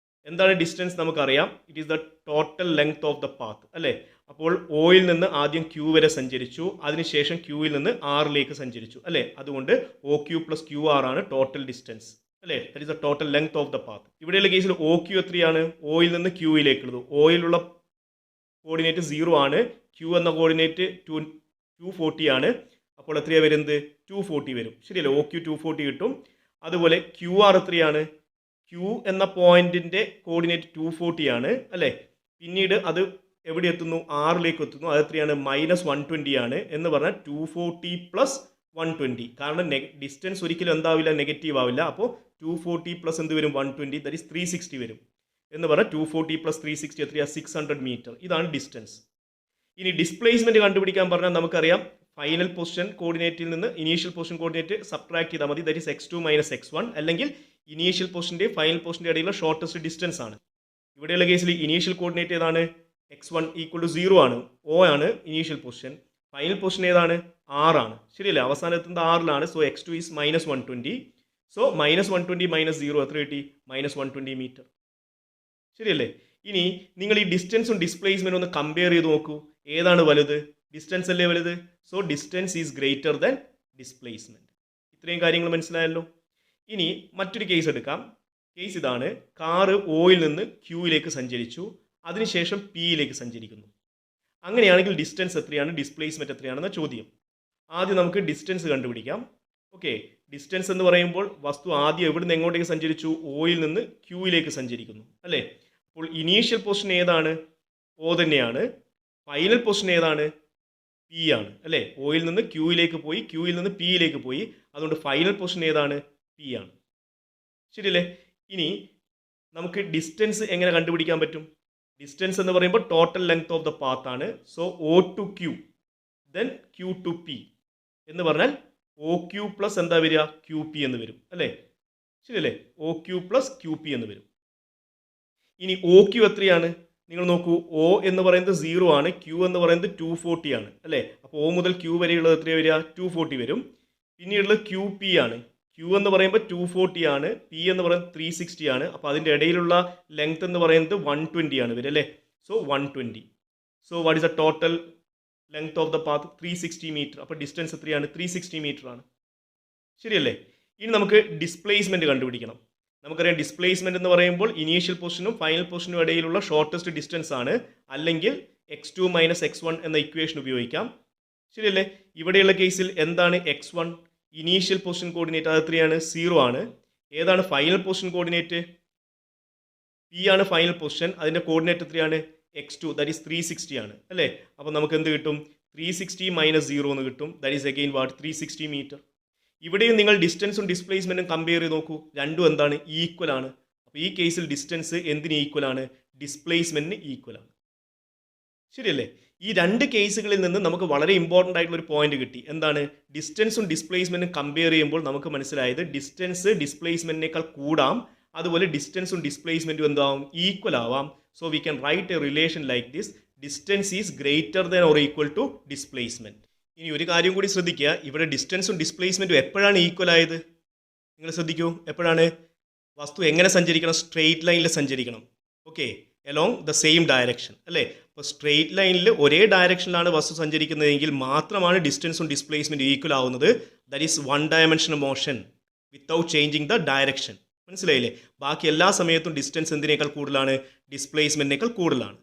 എന്താണ് ഡിസ്റ്റൻസ്? നമുക്കറിയാം, it is the total length of the path അല്ലേ? അപ്പോൾ ഒയിൽ നിന്ന് ആദ്യം ക്യൂ വരെ സഞ്ചരിച്ചു, അതിനുശേഷം ക്യൂവിൽ നിന്ന് ആറിലേക്ക് സഞ്ചരിച്ചു അല്ലേ? അതുകൊണ്ട് O Q plus Q R ആണ് ടോട്ടൽ ഡിസ്റ്റൻസ് അല്ലേ? That is the total length of the path. ഇവിടെയുള്ള കേസിൽ ഒ ക്യൂ എത്രയാണ്? ഒയിൽ നിന്ന് ക്യൂയിലേക്കുള്ളത്. ഒയിലുള്ള കോർഡിനേറ്റ് 0 ആണ്, ക്യൂ എന്ന കോർഡിനേറ്റ് 240 ആണ്. അപ്പോൾ എത്രയാണ് വരുന്നത്? 240 വരും. ശരിയല്ലേ? ഒ ക്യൂ 240 കിട്ടും. അതുപോലെ ക്യൂ ആർ എത്രയാണ്? ക്യൂ എന്ന പോയിന്റിന്റെ കോർഡിനേറ്റ് 240 ആണ് അല്ലേ? പിന്നീട് അത് എവിടെ എത്തുന്നു? ആറിലേക്ക് എത്തുന്നു. അത് എത്രയാണ്? -120 ആണ്. എന്ന് പറഞ്ഞാൽ 240 പ്ലസ് 120. കാരണം ഡിസ്റ്റൻസ് ഒരിക്കലും എന്താവില്ല? നെഗറ്റീവ് ആവില്ല. അപ്പോൾ 240 പ്ലസ് എന്ത് വരും? 120, ദാറ്റ് ഈസ് 360 വരും. എന്ന് പറഞ്ഞാൽ 240 പ്ലസ് 360 എത്രയാ? 600 മീറ്റർ. ഇതാണ് ഡിസ്റ്റൻസ്. ഇനി ഡിസ്പ്ലേസ്മെന്റ് കണ്ടുപിടിക്കാൻ പറഞ്ഞാൽ നമുക്കറിയാം, ഫൈനൽ പൊസിഷൻ കോർഡിനേറ്റിൽ നിന്ന് ഇനീഷ്യൽ പൊസിഷൻ കോർഡിനേറ്റ് സബ്ട്രാക്ട് ചെയ്താൽ മതി. That is x2 minus x1. അല്ലെങ്കിൽ ഇനീഷ്യൽ പൊസിഷന്റെ ഫൈനൽ പൊസിഷന്റെ ഇടയിലുള്ള ഷോർട്ടസ്റ്റ് ഡിസ്റ്റൻസ് ആണ്. ഇവിടെയുള്ള കേസിൽ ഇനീഷ്യൽ കോർഡിനേറ്റ് ഏതാണ്? x1 ഈക്വൽ ടു 0 ആണ്. O ആണ് ഇനീഷ്യൽ പൊസിഷൻ. ഫൈനൽ പൊസിഷൻ ഏതാണ്? R ആണ്. ശരിയല്ലേ? അവസാനം എത്തുന്നത് ആറിലാണ്. So x2 is -120. So -120 minus 0 എത്ര കിട്ടി? -120 മീറ്റർ. ശരിയല്ലേ? ഇനി നിങ്ങൾ ഈ ഡിസ്റ്റൻസും ഡിസ്പ്ലേസ്മെന്റും ഒന്ന് കമ്പയർ ചെയ്ത് നോക്കൂ. ഏതാണ് വലുത്? ഡിസ്റ്റൻസ് അല്ലേ വലുത്. So distance is greater than displacement. ഇത്രയും കാര്യങ്ങൾ മനസ്സിലായല്ലോ. ഇനി മറ്റൊരു കേസ് എടുക്കാം. കേസ് ഇതാണ്. കാറ് ഒയിൽ നിന്ന് ക്യൂയിലേക്ക് സഞ്ചരിച്ചു, അതിനുശേഷം പിയിലേക്ക് സഞ്ചരിക്കുന്നു. അങ്ങനെയാണെങ്കിൽ ഡിസ്റ്റൻസ് എത്രയാണ്? ഡിസ്പ്ലേസ്മെന്റ് എത്രയാണെന്ന ചോദ്യം. ആദ്യം നമുക്ക് ഡിസ്റ്റൻസ് കണ്ടുപിടിക്കാം. ഓക്കെ, ഡിസ്റ്റൻസ് എന്ന് പറയുമ്പോൾ വസ്തു ആദ്യം എവിടെ നിന്ന് എങ്ങോട്ടേക്ക് സഞ്ചരിച്ചു? ഒയിൽ നിന്ന് ക്യൂയിലേക്ക് സഞ്ചരിക്കുന്നു അല്ലേ? അപ്പോൾ ഇനീഷ്യൽ പൊസിഷൻ ഏതാണ്? O തന്നെയാണ്. ഫൈനൽ പൊസിഷൻ ഏതാണ്? പി ആണ് അല്ലേ? ഒയിൽ നിന്ന് ക്യൂയിലേക്ക് പോയി, ക്യൂയിൽ നിന്ന് പിയിലേക്ക് പോയി. അതുകൊണ്ട് ഫൈനൽ പൊസിഷൻ ഏതാണ്? പി ആണ്. ശരിയല്ലേ? ഇനി നമുക്ക് ഡിസ്റ്റൻസ് എങ്ങനെ കണ്ടുപിടിക്കാൻ പറ്റും? ഡിസ്റ്റൻസ് എന്ന് പറയുമ്പോൾ total length of the path ആണ്. So O to Q then Q to P എന്ന് പറഞ്ഞാൽ ഒ ക്യൂ പ്ലസ് എന്താ വരിക? ക്യൂ പി എന്ന് വരും അല്ലേ? ശരിയല്ലേ? O Q plus Q P എന്ന് വരും. ഇനി ഒ ക്യൂ എത്രയാണ്? നിങ്ങൾ നോക്കൂ, O എന്ന് പറയുന്നത് 0 ആണ്, ക്യൂ എന്ന് പറയുന്നത് 240 ആണ് അല്ലേ? അപ്പോൾ O മുതൽ ക്യൂ വരെയുള്ളത് എത്രയാണ് വരിക? 240 വരും. പിന്നീടുള്ളത് ക്യൂ പി ആണ്. ക്യൂ എന്ന് പറയുമ്പോൾ 240 ആണ്, പി എന്ന് പറയുന്നത് 360 ആണ്. അപ്പോൾ അതിൻ്റെ ഇടയിലുള്ള ലെങ്ത് എന്ന് പറയുന്നത് 120 ആണ് വരും അല്ലേ? So 120. So what is the total length of the path? 360 metre. അപ്പോൾ ഡിസ്റ്റൻസ് എത്രയാണ്? 360 മീറ്റർ ആണ്. ശരിയല്ലേ? ഇനി നമുക്ക് ഡിസ്പ്ലേസ്മെന്റ് കണ്ടുപിടിക്കണം. നമുക്കറിയാം, ഡിസ്പ്ലേസ്മെന്റ് എന്ന് പറയുമ്പോൾ ഇനീഷ്യൽ പൊസിഷനും ഫൈനൽ പൊസിഷനും ഇടയിലുള്ള ഷോർട്ടസ്റ്റ് ഡിസ്റ്റൻസ് ആണ്. അല്ലെങ്കിൽ x2 മൈനസ് x1 എന്ന ഇക്വേഷൻ ഉപയോഗിക്കാം. ശരിയല്ലേ? ഇവിടെയുള്ള കേസിൽ എന്താണ് x1? ഇനീഷ്യൽ പൊസിഷൻ കോർഡിനേറ്റ് അത് എത്രയാണ്? 0 ആണ്. ഏതാണ് ഫൈനൽ പൊസിഷൻ കോർഡിനേറ്റ്? പി ആണ് ഫൈനൽ പൊസിഷൻ. അതിൻ്റെ കോർഡിനേറ്റ് എത്രയാണ്? x2, ദാറ്റ് ഈസ് 360 ആണ് അല്ലേ? അപ്പോൾ നമുക്ക് എന്ത് കിട്ടും? 360 മൈനസ് 0 എന്ന് കിട്ടും. That is again what? 360 metre. ഇവിടെയും നിങ്ങൾ ഡിസ്റ്റൻസും ഡിസ്പ്ലേസ്മെന്റും കമ്പയർ ചെയ്ത് നോക്കൂ. രണ്ടും എന്താണ്? ഈക്വൽ ആണ്. അപ്പോൾ ഈ കേസിൽ ഡിസ്റ്റൻസ് എന്തിന് ഈക്വൽ ആണ്? ഡിസ്പ്ലേസ്മെന്റിന് ഈക്വൽ ആണ്. ശരിയല്ലേ? ഈ രണ്ട് കേസുകളിൽ നിന്ന് നമുക്ക് വളരെ ഇമ്പോർട്ടൻ്റ് ആയിട്ടുള്ള ഒരു പോയിന്റ് കിട്ടി. എന്താണ്? ഡിസ്റ്റൻസും ഡിസ്പ്ലേസ്മെന്റും കമ്പയർ ചെയ്യുമ്പോൾ നമുക്ക് മനസ്സിലായത് ഡിസ്റ്റൻസ് ഡിസ്പ്ലേസ്മെന്റിനേക്കാൾ കൂടാം, അതുപോലെ ഡിസ്റ്റൻസും ഡിസ്പ്ലേസ്മെന്റും എന്താവും? ഈക്വൽ ആവാം. So we can write a relation like this: distance is greater than or equal to displacement. ഇനി ഒരു കാര്യം കൂടി ശ്രദ്ധിക്കുക. ഇവിടെ ഡിസ്റ്റൻസും ഡിസ്പ്ലേസ്മെന്റും എപ്പോഴാണ് ഈക്വൽ ആയത്? നിങ്ങൾ ശ്രദ്ധിക്കൂ. എപ്പോഴാണ്? വസ്തു എങ്ങനെ സഞ്ചരിക്കണം? സ്ട്രെയിറ്റ് ലൈനിൽ സഞ്ചരിക്കണം. Okay, along the same direction അല്ലേ? അപ്പോൾ സ്ട്രെയിറ്റ് ലൈനിൽ ഒരേ ഡയറക്ഷനിലാണ് വസ്തു സഞ്ചരിക്കുന്നതെങ്കിൽ മാത്രമാണ് ഡിസ്റ്റൻസും ഡിസ്പ്ലേസ്മെന്റും ഈക്വൽ ആവുന്നത്. That is one dimensional motion without changing the direction. മനസ്സിലായില്ലേ? ബാക്കി എല്ലാ സമയത്തും ഡിസ്റ്റൻസ് എന്തിനേക്കാൾ കൂടുതലാണ്? ഡിസ്പ്ലേസ്മെന്റിനേക്കാൾ കൂടുതലാണ്.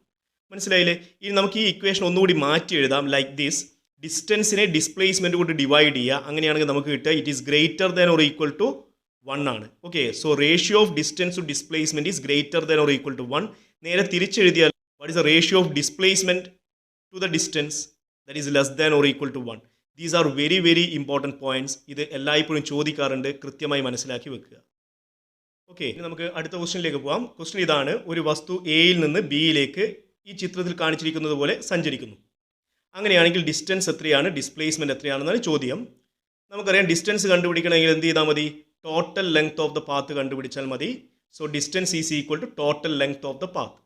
മനസ്സിലായില്ലേ? ഇനി നമുക്ക് ഈ ഇക്വേഷൻ ഒന്നുകൂടി മാറ്റി എഴുതാം ലൈക്ക് ദിസ്: ഡിസ്റ്റൻസിനെ ഡിസ്പ്ലേസ്മെന്റ് കൊണ്ട് ഡിവൈഡ് ചെയ്യുക. അങ്ങനെയാണെങ്കിൽ നമുക്ക് കിട്ടുക it is greater than or equal to 1 ആണ്. Okay, so ratio of distance to displacement is greater than or equal to 1. നേരെ തിരിച്ചെഴുതിയാൽ what is the ratio of displacement to the distance? That is less than or equal to 1. These are very very important points. ഇത് എല്ലായ്പ്പോഴും ചോദിക്കാറുണ്ട്, കൃത്യമായി മനസ്സിലാക്കി വെക്കുക. ഓക്കെ, നമുക്ക് അടുത്ത ക്വസ്റ്റ്യനിലേക്ക് പോകാം. ക്വസ്റ്റ്യൻ ഇതാണ്: ഒരു വസ്തു എയിൽ നിന്ന് ബിയിലേക്ക് ഈ ചിത്രത്തിൽ കാണിച്ചിരിക്കുന്നത് പോലെ സഞ്ചരിക്കുന്നു. അങ്ങനെയാണെങ്കിൽ ഡിസ്റ്റൻസ് എത്രയാണ്? ഡിസ്പ്ലേസ്മെന്റ് എത്രയാണെന്നാണ് ചോദ്യം. നമുക്കറിയാം, ഡിസ്റ്റൻസ് കണ്ടുപിടിക്കണമെങ്കിൽ എന്ത് ചെയ്താൽ മതി? Total length of the path കണ്ടുപിടിച്ചാൽ മതി. So distance is equal to total length of the path.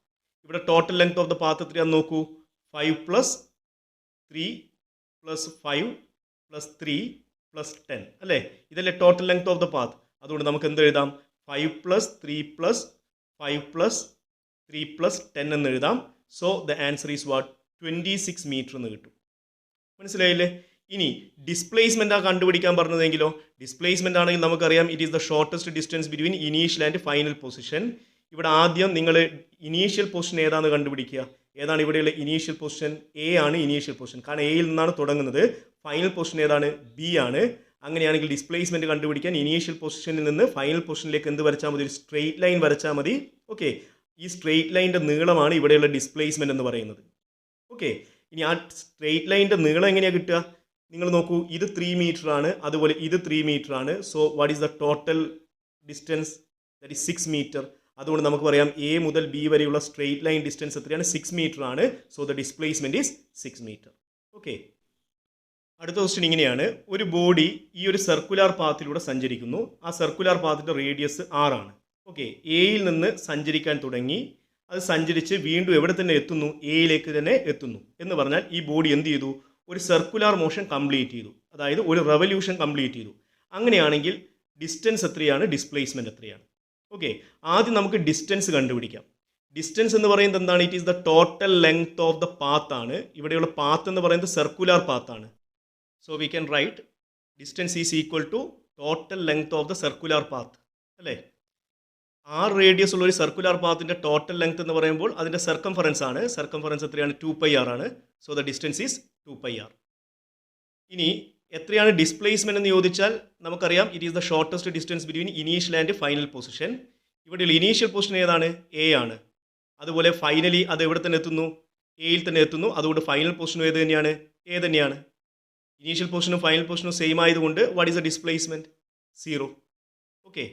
ഇവിടെ total length of the path എത്രയാണെന്ന് നോക്കൂ. 5 പ്ലസ് 3 പ്ലസ് 5 പ്ലസ് 3 പ്ലസ് 10 അല്ലേ, ഇതല്ലേ total length of the path. അതുകൊണ്ട് നമുക്ക് എന്ത് എഴുതാം, 5 പ്ലസ് 3 പ്ലസ് 5 പ്ലസ് 3 പ്ലസ് 10 എന്ന് എഴുതാം. So the answer is what, 26 metre എന്ന് കിട്ടും. മനസ്സിലായില്ലേ? ഇനി ഡിസ്പ്ലേസ്മെൻ്റ് കണ്ടുപിടിക്കാൻ പറഞ്ഞതെങ്കിലോ, ഡിസ്പ്ലേസ്മെൻ്റ് ആണെങ്കിൽ നമുക്കറിയാം it is the shortest distance between initial and final position. ഇവിടെ ആദ്യം നിങ്ങൾ ഇനീഷ്യൽ പൊസിഷൻ ഏതാണെന്ന് കണ്ടുപിടിക്കുക. ഏതാണ് ഇവിടെയുള്ള ഇനീഷ്യൽ പൊസിഷൻ? എ ആണ് ഇനീഷ്യൽ പൊസിഷൻ, കാരണം എയിൽ നിന്നാണ് തുടങ്ങുന്നത്. ഫൈനൽ പൊസിഷൻ ഏതാണ്? ബി ആണ്. അങ്ങനെയാണെങ്കിൽ ഡിസ്പ്ലേസ്മെൻറ്റ് കണ്ടുപിടിക്കാൻ ഇനീഷ്യൽ പൊസിഷനിൽ നിന്ന് ഫൈനൽ പൊസിഷനിലേക്ക് എന്ത് വരച്ചാൽ മതി? ഒരു സ്ട്രെയിറ്റ് ലൈൻ വരച്ചാൽ മതി. ഓക്കെ, ഈ സ്ട്രെയിറ്റ് ലൈൻ്റെ നീളമാണ് ഇവിടെയുള്ള ഡിസ്പ്ലേസ്മെൻറ്റ് എന്ന് പറയുന്നത്. ഓക്കെ, ഇനി ആ സ്ട്രെയിറ്റ് ലൈൻ്റെ നീളം എങ്ങനെയാണ് കിട്ടുക? നിങ്ങൾ നോക്കൂ, ഇത് 3 മീറ്റർ ആണ്, അതുപോലെ ഇത് 3 മീറ്റർ ആണ്. So what is the total distance? That is 6 metre. അതുകൊണ്ട് നമുക്ക് പറയാം എ മുതൽ ബി വരെയുള്ള സ്ട്രെയിറ്റ് ലൈൻ ഡിസ്റ്റൻസ് എത്രയാണ്? 6 മീറ്റർ ആണ്. So the displacement is 6 metre. Okay, അടുത്ത ക്വസ്റ്റ്യൻ ഇങ്ങനെയാണ്. ഒരു ബോഡി ഈ ഒരു സർക്കുലാർ പാത്തിലൂടെ സഞ്ചരിക്കുന്നു. ആ സർക്കുലാർ പാത്തിൻ്റെ റേഡിയസ് 6 ആണ്. ഓക്കെ, എയിൽ നിന്ന് സഞ്ചരിക്കാൻ തുടങ്ങി, അത് സഞ്ചരിച്ച് വീണ്ടും എവിടെ തന്നെ എത്തുന്നു? എയിലേക്ക് തന്നെ എത്തുന്നു. എന്ന് പറഞ്ഞാൽ ഈ ബോഡി എന്ത് ചെയ്തു? ഒരു സർക്കുലാർ മോഷൻ കംപ്ലീറ്റ് ചെയ്തു, അതായത് ഒരു റെവല്യൂഷൻ കംപ്ലീറ്റ് ചെയ്തു. അങ്ങനെയാണെങ്കിൽ ഡിസ്റ്റൻസ് എത്രയാണ്? ഡിസ്പ്ലേസ്മെൻറ്റ് എത്രയാണ്? ഓക്കെ, ആദ്യം നമുക്ക് ഡിസ്റ്റൻസ് കണ്ടുപിടിക്കാം. ഡിസ്റ്റൻസ് എന്ന് പറയുന്നത് എന്താണ്? It is the total length of the path ആണ്. ഇവിടെയുള്ള പാത്ത് എന്ന് പറയുന്നത് സർക്കുലാർ പാത്ത് ആണ്. So we can write distance is equal to total length of the circular path അല്ലേ. 6 റേഡിയസ് ഉള്ള ഒരു സർക്കുലാർ പാത്തിൻ്റെ ടോട്ടൽ ലെങ്ത് എന്ന് പറയുമ്പോൾ അതിൻ്റെ സർക്കംഫറൻസ് ആണ്. സർക്കംഫറൻസ് എത്രയാണ്? 2πr ആണ്. So the distance is 2πr. ഇനി എത്രയാണ് ഡിസ്പ്ലേസ്മെൻറ്റ് എന്ന് ചോദിച്ചാൽ നമുക്കറിയാം it is the shortest distance between initial and final position. ഇവിടെയുള്ള ഇനീഷ്യൽ പൊസിഷൻ ഏതാണ്? എ ആണ്. അതുപോലെ ഫൈനലി അത് എവിടെ തന്നെ എത്തുന്നു? എയിൽ തന്നെ എത്തുന്നു. അതുകൊണ്ട് ഫൈനൽ പൊസിഷനും ഏത് തന്നെയാണ്? എ തന്നെയാണ്. ഇനീഷ്യൽ പൊസിഷനും ഫൈനൽ പൊസിഷനും സെയിം ആയതുകൊണ്ട് what is the displacement? 0. Okay,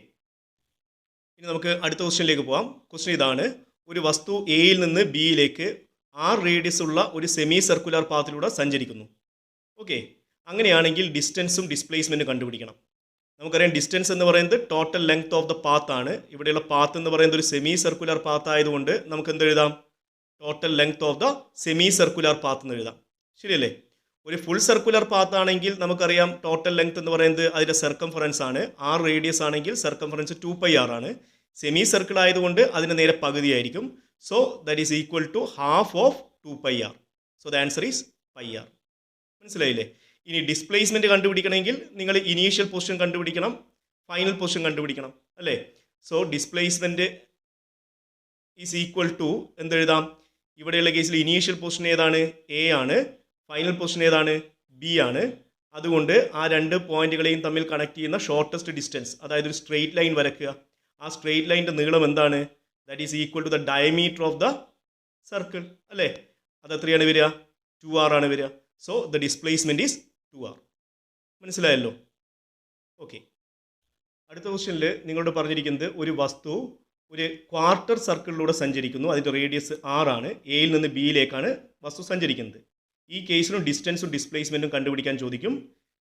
ഇനി നമുക്ക് അടുത്ത ക്വസ്റ്റ്യനിലേക്ക് പോകാം. ക്വസ്റ്റ്യൻ ഇതാണ്. ഒരു വസ്തു എയിൽ നിന്ന് ബിയിലേക്ക് 6 റേഡിയസ് ഉള്ള ഒരു സെമി സർക്കുലർ പാത്തിലൂടെ സഞ്ചരിക്കുന്നു. ഓക്കെ, അങ്ങനെയാണെങ്കിൽ ഡിസ്റ്റൻസും ഡിസ്പ്ലേസ്മെൻറ്റും കണ്ടുപിടിക്കണം. നമുക്കറിയാം ഡിസ്റ്റൻസ് എന്ന് പറയുന്നത് total length of the path ആണ്. ഇവിടെയുള്ള പാത്ത് എന്ന് പറയുന്നത് ഒരു സെമി സർക്കുലർ പാത്ത് ആയതുകൊണ്ട് നമുക്ക് എന്ത് എഴുതാം? Total length of the semi circular path എന്ന് എഴുതാം. ശരിയല്ലേ? ഒരു ഫുൾ സർക്കുലർ പാത്ത് ആണെങ്കിൽ നമുക്കറിയാം ടോട്ടൽ ലെങ്ത് എന്ന് പറയുന്നത് അതിൻ്റെ സർക്കംഫറൻസ് ആണ്. 6 റേഡിയസ് ആണെങ്കിൽ സർക്കംഫറൻസ് 2πr ആണ്. സെമി സർക്കിൾ ആയതുകൊണ്ട് അതിന് നേരെ പകുതിയായിരിക്കും. So that is equal to half of 2πr. So the answer is πr. മനസ്സിലായില്ലേ? ഇനി ഡിസ്പ്ലേസ്മെൻറ്റ് കണ്ടുപിടിക്കണമെങ്കിൽ നിങ്ങൾ ഇനീഷ്യൽ പൊസിഷൻ കണ്ടുപിടിക്കണം, ഫൈനൽ പൊസിഷൻ കണ്ടുപിടിക്കണം അല്ലേ. So displacement is equal to എന്തെഴുതാം? ഇവിടെയുള്ള കേസിൽ ഇനീഷ്യൽ പൊസിഷൻ ഏതാണ്? എ ആണ്. ഫൈനൽ പൊസിഷൻ ഏതാണ്? ബി ആണ്. അതുകൊണ്ട് ആ 2 പോയിന്റുകളെയും തമ്മിൽ കണക്ട് ചെയ്യുന്ന ഷോർട്ടസ്റ്റ് ഡിസ്റ്റൻസ്, അതായത് ഒരു സ്ട്രെയിറ്റ് ലൈൻ വരയ്ക്കുക. ആ സ്ട്രെയിറ്റ് ലൈൻ്റെ നീളം എന്താണ്? That is equal to the diameter of the circle അല്ലേ. അത് എത്രയാണ് വരിക? 2r ആണ് വരിക. So the displacement is 2r. മനസ്സിലായല്ലോ? ഓക്കെ, അടുത്ത ക്വസ്റ്റ്യനിൽ നിങ്ങളോട് പറഞ്ഞിരിക്കുന്നത് ഒരു വസ്തു ഒരു ക്വാർട്ടർ സർക്കിളിലൂടെ സഞ്ചരിക്കുന്നു. അതിൻ്റെ റേഡിയസ് 6 ആണ്. എയിൽ നിന്ന് ബിയിലേക്കാണ് വസ്തു സഞ്ചരിക്കുന്നത്. ഈ കേസിലും ഡിസ്റ്റൻസും ഡിസ്പ്ലേസ്മെൻറ്റും കണ്ടുപിടിക്കാൻ ചോദിക്കും.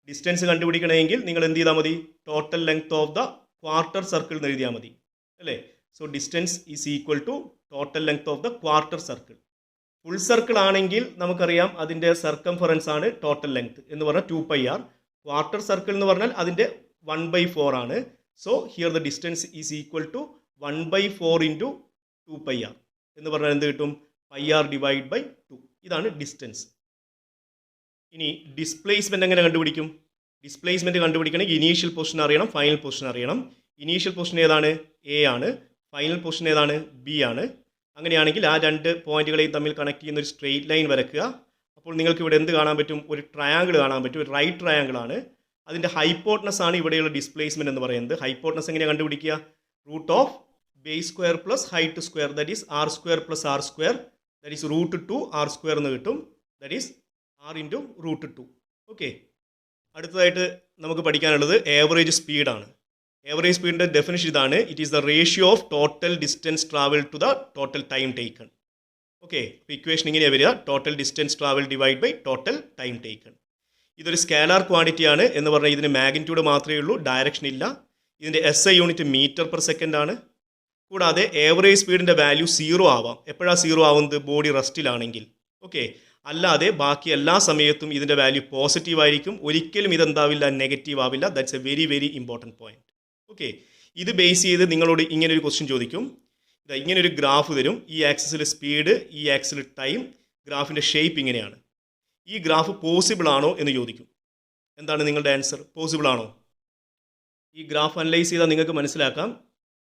ഡിസ്റ്റൻസ് കണ്ടുപിടിക്കണമെങ്കിൽ നിങ്ങൾ എന്ത് ചെയ്താൽ മതി? Total length of the quarter circle എന്ന് എഴുതിയാൽ മതി അല്ലേ. So distance is equal to total length of the quarter circle. Full circle ആണെങ്കിൽ നമുക്കറിയാം അതിൻ്റെ സർക്കംഫറൻസ് ആണ് ടോട്ടൽ ലെങ്ത് എന്ന് പറഞ്ഞാൽ 2πr. ക്വാർട്ടർ സർക്കിൾ എന്ന് പറഞ്ഞാൽ അതിൻ്റെ 1/4 ആണ്. So here the distance is equal to 1/4 into 2πr എന്ന് പറഞ്ഞാൽ എന്ത് കിട്ടും? πr divide by 2. ഇതാണ് ഡിസ്റ്റൻസ്. ഇനി ഡിസ്പ്ലേസ്മെൻറ്റ് എങ്ങനെ കണ്ടുപിടിക്കും? ഡിസ്പ്ലേസ്മെൻറ്റ് കണ്ടുപിടിക്കണമെങ്കിൽ ഇനീഷ്യൽ പൊസിഷൻ അറിയണം, ഫൈനൽ പൊസിഷൻ അറിയണം. ഇനീഷ്യൽ പൊസിഷൻ ഏതാണ്? എ ആണ്. ഫൈനൽ പൊസിഷൻ ഏതാണ്? ബി ആണ്. അങ്ങനെയാണെങ്കിൽ ആ 2 പോയിന്റുകളെയും തമ്മിൽ കണക്ട് ചെയ്യുന്ന ഒരു സ്ട്രെയിറ്റ് ലൈൻ വരയ്ക്കുക. അപ്പോൾ നിങ്ങൾക്ക് ഇവിടെ എന്ത് കാണാൻ പറ്റും? ഒരു ട്രയാങ്കിൾ കാണാൻ പറ്റും. ഒരു റൈറ്റ് ട്രയാങ്കിൾ ആണ്. അതിൻ്റെ ഹൈപ്പോട്ടനസ് ആണ് ഇവിടെയുള്ള ഡിസ്പ്ലേസ്മെൻറ്റ് എന്ന് പറയുന്നത്. ഹൈപ്പോട്ടനസ് എങ്ങനെയാണ് കണ്ടുപിടിക്കുക? Root of base square plus height square, that is r square plus r square, that is root 2 r square എന്ന് കിട്ടും. That is r into root 2. Okay, അടുത്തതായിട്ട് നമുക്ക് പഠിക്കാനുള്ളത് ഏവറേജ് സ്പീഡാണ്. ഏവറേജ് സ്പീഡിൻ്റെ ഡെഫിനിഷൻ ഇതാണ്. It is the ratio of total distance travel to the total time taken. Okay, അപ്പോൾ ഇക്വേഷൻ ഇങ്ങനെയാണ് വരിക. Total distance travel divide by total time taken. ഇതൊരു സ്കാലാർ ക്വാണ്ടിറ്റി ആണ് എന്ന് പറഞ്ഞാൽ ഇതിന് മാഗ്നിറ്റ്യൂഡ് മാത്രമേ ഉള്ളൂ, ഡയറക്ഷൻ ഇല്ല. ഇതിൻ്റെ SI unit metre per second ആണ്. കൂടാതെ ഏവറേജ് സ്പീഡിൻ്റെ വാല്യൂ 0 ആവാം. എപ്പോഴാണ് 0 ആവുന്നത്? ബോഡി റെസ്റ്റിലാണെങ്കിൽ. ഓക്കെ, അല്ലാതെ ബാക്കി എല്ലാ സമയത്തും ഇതിൻ്റെ വാല്യൂ പോസിറ്റീവ് ആയിരിക്കും. ഒരിക്കലും ഇതെന്താവില്ല, നെഗറ്റീവ് ആവില്ല. That's a very very important point. Okay, ഇത് ബേസ് ചെയ്ത് നിങ്ങളോട് ഇങ്ങനെ ഒരു ക്വസ്റ്റ്യൻ ചോദിക്കും. ഇങ്ങനൊരു ഗ്രാഫ് തരും. ഈ ആക്സിസിൽ സ്പീഡ്, ഈ ആക്സിൽ ടൈം, ഗ്രാഫിൻ്റെ ഷേപ്പ് ഇങ്ങനെയാണ്. ഈ ഗ്രാഫ് പോസിബിൾ ആണോ എന്ന് ചോദിക്കും. എന്താണ് നിങ്ങളുടെ ആൻസർ? പോസിബിൾ ആണോ? ഈ ഗ്രാഫ് അനലൈസ് ചെയ്താൽ നിങ്ങൾക്ക് മനസ്സിലാക്കാം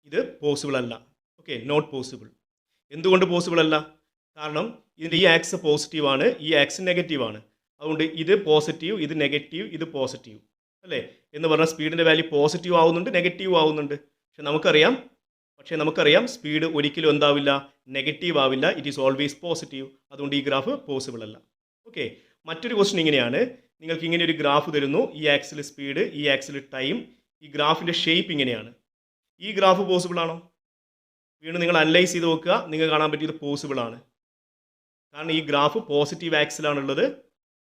ഇത് പോസിബിൾ അല്ല. Okay, not possible. എന്തുകൊണ്ട് പോസിബിൾ അല്ല? കാരണം ഇതിൻ്റെ ഈ ആക്സ് പോസിറ്റീവ് ആണ്, ഈ ആക്സ് നെഗറ്റീവ് ആണ്. അതുകൊണ്ട് ഇത് പോസിറ്റീവ്, ഇത് നെഗറ്റീവ്, ഇത് പോസിറ്റീവ് അല്ലേ എന്ന് പറഞ്ഞാൽ സ്പീഡിൻ്റെ വാല്യൂ പോസിറ്റീവ് ആവുന്നുണ്ട്, നെഗറ്റീവ് ആവുന്നുണ്ട്. പക്ഷേ നമുക്കറിയാം സ്പീഡ് ഒരിക്കലും എന്താവില്ല, നെഗറ്റീവ് ആവില്ല. It is always positive. അതുകൊണ്ട് ഈ ഗ്രാഫ് പോസിബിൾ അല്ല. ഓക്കെ, മറ്റൊരു ക്വസ്റ്റ്യൻ ഇങ്ങനെയാണ്. നിങ്ങൾക്ക് ഇങ്ങനെ ഒരു ഗ്രാഫ് തരുന്നു. ഈ ആക്സിൽ സ്പീഡ്, ഈ ആക്സിൽ ടൈം, ഈ ഗ്രാഫിൻ്റെ ഷേപ്പ് ഇങ്ങനെയാണ്. ഈ ഗ്രാഫ് പോസിബിൾ ആണോ? വീണ്ടും നിങ്ങൾ അനലൈസ് ചെയ്ത് നോക്കുക. നിങ്ങൾക്ക് കാണാൻ പറ്റിയത് പോസിബിൾ ആണ്. കാരണം ഈ ഗ്രാഫ് പോസിറ്റീവ് ആക്സിലാണുള്ളത്.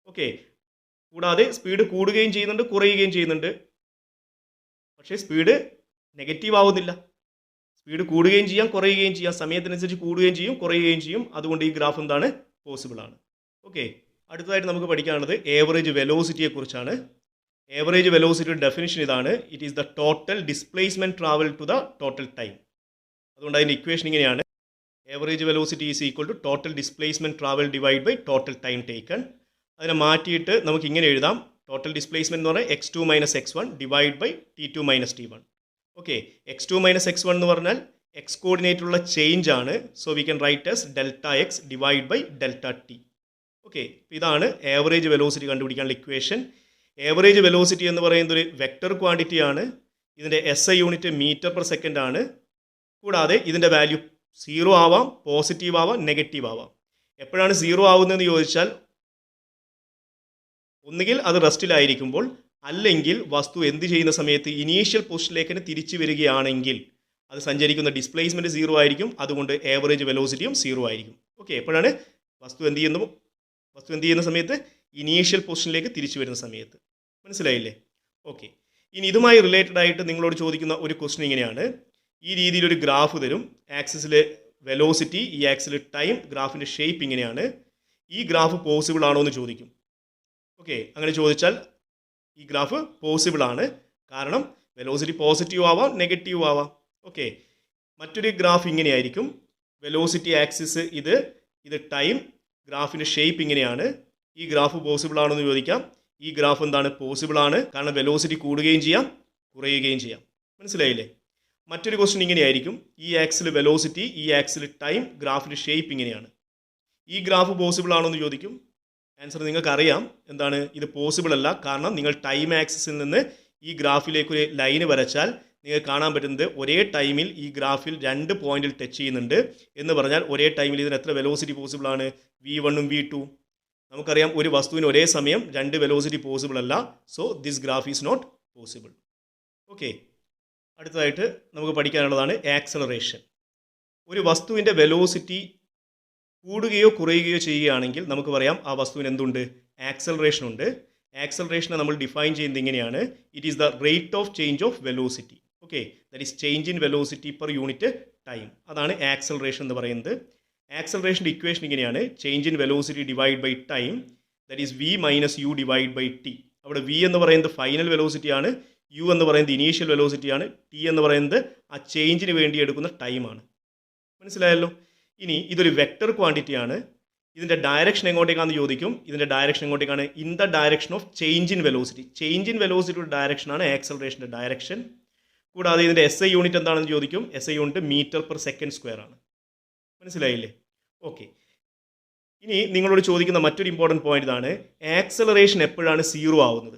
ഓക്കെ, കൂടാതെ സ്പീഡ് കൂടുകയും ചെയ്യുന്നുണ്ട്, കുറയുകയും ചെയ്യുന്നുണ്ട്. പക്ഷേ സ്പീഡ് നെഗറ്റീവ് ആവുന്നില്ല. സ്പീഡ് കൂടുകയും ചെയ്യാം, കുറയുകയും ചെയ്യാം. സമയത്തിനനുസരിച്ച് കൂടുകയും ചെയ്യും, കുറയുകയും ചെയ്യും. അതുകൊണ്ട് ഈ ഗ്രാഫ് എന്താണ്? പോസിബിൾ ആണ്. ഓക്കെ, അടുത്തതായിട്ട് നമുക്ക് പഠിക്കാനുള്ളത് ഏവറേജ് വെലോസിറ്റിയെ കുറിച്ചാണ്. ഏവറേജ് വെലോസിറ്റിയുടെ ഡെഫിനിഷൻ ഇതാണ്. It is the total displacement travel to the total time. അതുകൊണ്ട് അതിൻ്റെ ഇക്വേഷൻ ഇങ്ങനെയാണ്. Average velocity is equal to total displacement travel divide by total time taken. അതിനെ മാറ്റിയിട്ട് നമുക്ക് ഇങ്ങനെ എഴുതാം. ടോട്ടൽ ഡിസ്പ്ലേസ്മെൻറ്റ് എന്ന് പറഞ്ഞാൽ x2 minus x1 divide by t2 minus t1. Okay, x2 minus x1 എന്ന് പറഞ്ഞാൽ എക്സ് കോർഡിനേറ്റുള്ള ചേഞ്ച് ആണ്. So we can write as delta X divide by delta T. Okay, ഇതാണ് ഏവറേജ് വെലോസിറ്റി കണ്ടുപിടിക്കാനുള്ള ഇക്വേഷൻ. ഏവറേജ് വെലോസിറ്റി എന്ന് പറയുന്നത് ഒരു വെക്റ്റർ ക്വാണ്ടിറ്റി ആണ്. ഇതിൻ്റെ SI unit metre per second ആണ്. കൂടാതെ ഇതിൻ്റെ വാല്യൂ 0 ആവാം, പോസിറ്റീവ് ആവാം, നെഗറ്റീവ് ആവാം. എപ്പോഴാണ് 0 ആവുന്നതെന്ന് ചോദിച്ചാൽ ഒന്നുകിൽ അത് റെസ്റ്റിലായിരിക്കുമ്പോൾ, അല്ലെങ്കിൽ വസ്തു എന്ത് ചെയ്യുന്ന സമയത്ത് ഇനീഷ്യൽ പൊസിഷനിലേക്ക് തന്നെ തിരിച്ചു വരികയാണെങ്കിൽ അത് സഞ്ചരിക്കുന്ന ഡിസ്പ്ലേസ്മെൻറ്റ് 0 ആയിരിക്കും. അതുകൊണ്ട് ഏവറേജ് വെലോസിറ്റിയും 0 ആയിരിക്കും. ഓക്കെ, എപ്പോഴാണ് വസ്തു എന്ത് ചെയ്യുന്ന സമയത്ത് ഇനീഷ്യൽ പൊസിഷനിലേക്ക് തിരിച്ചു വരുന്ന സമയത്ത്. മനസ്സിലായില്ലേ? ഓക്കെ, ഇനി ഇതുമായി റിലേറ്റഡ് ആയിട്ട് നിങ്ങളോട് ചോദിക്കുന്ന ഒരു ക്വസ്റ്റ്യൻ ഇങ്ങനെയാണ്. ഈ രീതിയിലൊരു ഗ്രാഫ് തരും. ആക്സിസിൽ വെലോസിറ്റി, ഈ ആക്സിൽ ടൈം, ഗ്രാഫിൻ്റെ ഷേപ്പ് ഇങ്ങനെയാണ്. ഈ ഗ്രാഫ് പോസിബിൾ ആണോ എന്ന് ചോദിക്കും. ഓക്കെ, അങ്ങനെ ചോദിച്ചാൽ ഈ ഗ്രാഫ് പോസിബിൾ ആണ്. കാരണം വെലോസിറ്റി പോസിറ്റീവ് ആവാം, നെഗറ്റീവ് ആവാം. ഓക്കെ, മറ്റൊരു ഗ്രാഫ് ഇങ്ങനെയായിരിക്കും. വെലോസിറ്റി ആക്സിസ് ഇത് ടൈം, ഗ്രാഫിൻ്റെ ഷേപ്പ് ഇങ്ങനെയാണ്. ഈ ഗ്രാഫ് പോസിബിൾ ആണോ എന്ന് ചോദിക്കാം. ഈ ഗ്രാഫ് എന്താണ്? പോസിബിൾ ആണ്. കാരണം വെലോസിറ്റി കൂടുകയും ചെയ്യാം, കുറയുകയും ചെയ്യാം. മനസ്സിലായില്ലേ? മറ്റൊരു ക്വസ്റ്റ്യൻ ഇങ്ങനെയായിരിക്കും. ഈ ആക്സിൽ വെലോസിറ്റി, ഈ ആക്സിൽ ടൈം, ഗ്രാഫിൻ്റെ ഷേപ്പ് ഇങ്ങനെയാണ്. ഈ ഗ്രാഫ് പോസിബിൾ ആണോ എന്ന് ചോദിക്കും. ആൻസർ നിങ്ങൾക്കറിയാം എന്താണ്? ഇത് പോസിബിൾ അല്ല. കാരണം നിങ്ങൾ ടൈം ആക്സിസിൽ നിന്ന് ഈ ഗ്രാഫിലേക്ക് ഒരു ലൈന് വരച്ചാൽ നിങ്ങൾക്ക് കാണാൻ പറ്റുന്നത് ഒരേ ടൈമിൽ ഈ ഗ്രാഫിൽ 2 പോയിന്റിൽ ടച്ച് ചെയ്യുന്നുണ്ട് എന്ന് പറഞ്ഞാൽ ഒരേ ടൈമിൽ ഇതിന് എത്ര വെലോസിറ്റി പോസിബിൾ ആണ്? V1 ഉം V2. നമുക്കറിയാം ഒരു വസ്തുവിന് ഒരേ സമയം 2 വെലോസിറ്റി പോസിബിൾ അല്ല. So this graph is not possible. Okay, അടുത്തതായിട്ട് നമുക്ക് പഠിക്കാനുള്ളതാണ് ആക്സലറേഷൻ. ഒരു വസ്തുവിൻ്റെ വെലോസിറ്റി കൂടുകയോ കുറയുകയോ ചെയ്യുകയാണെങ്കിൽ നമുക്ക് പറയാം ആ വസ്തുവിന് എന്തുണ്ട്? ആക്സലറേഷൻ ഉണ്ട്. ആക്സലറേഷനെ നമ്മൾ ഡിഫൈൻ ചെയ്യുന്നത് ഇങ്ങനെയാണ്. It is the rate of change of velocity. Okay, that is change in velocity per unit time. അതാണ് ആക്സലറേഷൻ എന്ന് പറയുന്നത്. ആക്സലറേഷൻ്റെ ഇക്വേഷൻ ഇങ്ങനെയാണ്. Change in velocity divide by time, that is V minus U divide by T. അവിടെ V എന്ന് പറയുന്നത് ഫൈനൽ വെലോസിറ്റിയാണ്, U എന്ന് പറയുന്നത് ഇനീഷ്യൽ വെലോസിറ്റിയാണ്, T എന്ന് പറയുന്നത് ആ ചേഞ്ചിന് വേണ്ടി എടുക്കുന്ന ടൈമാണ്. മനസ്സിലായല്ലോ? ഇനി ഇതൊരു വെക്റ്റർ ക്വാണ്ടിറ്റി ആണ്. ഇതിൻ്റെ ഡയറക്ഷൻ എങ്ങോട്ടേക്കാണെന്ന് ചോദിക്കും. ഇതിൻ്റെ ഡയറക്ഷൻ എങ്ങോട്ടേക്കാണ്? In the direction of change in velocity. Change in വെലോസിറ്റിയുടെ ഡയറക്ഷനാണ് ആക്സലറേഷൻ്റെ ഡയറക്ഷൻ. കൂടാതെ ഇതിൻ്റെ SI യൂണിറ്റ് എന്താണെന്ന് ചോദിക്കും. SI unit metre per second square ആണ്. മനസ്സിലായില്ലേ? ഓക്കെ, ഇനി നിങ്ങളോട് ചോദിക്കുന്ന മറ്റൊരു ഇമ്പോർട്ടൻറ്റ് പോയിന്റ് ഇതാണ്. ആക്സലറേഷൻ എപ്പോഴാണ് 0 ആവുന്നത്?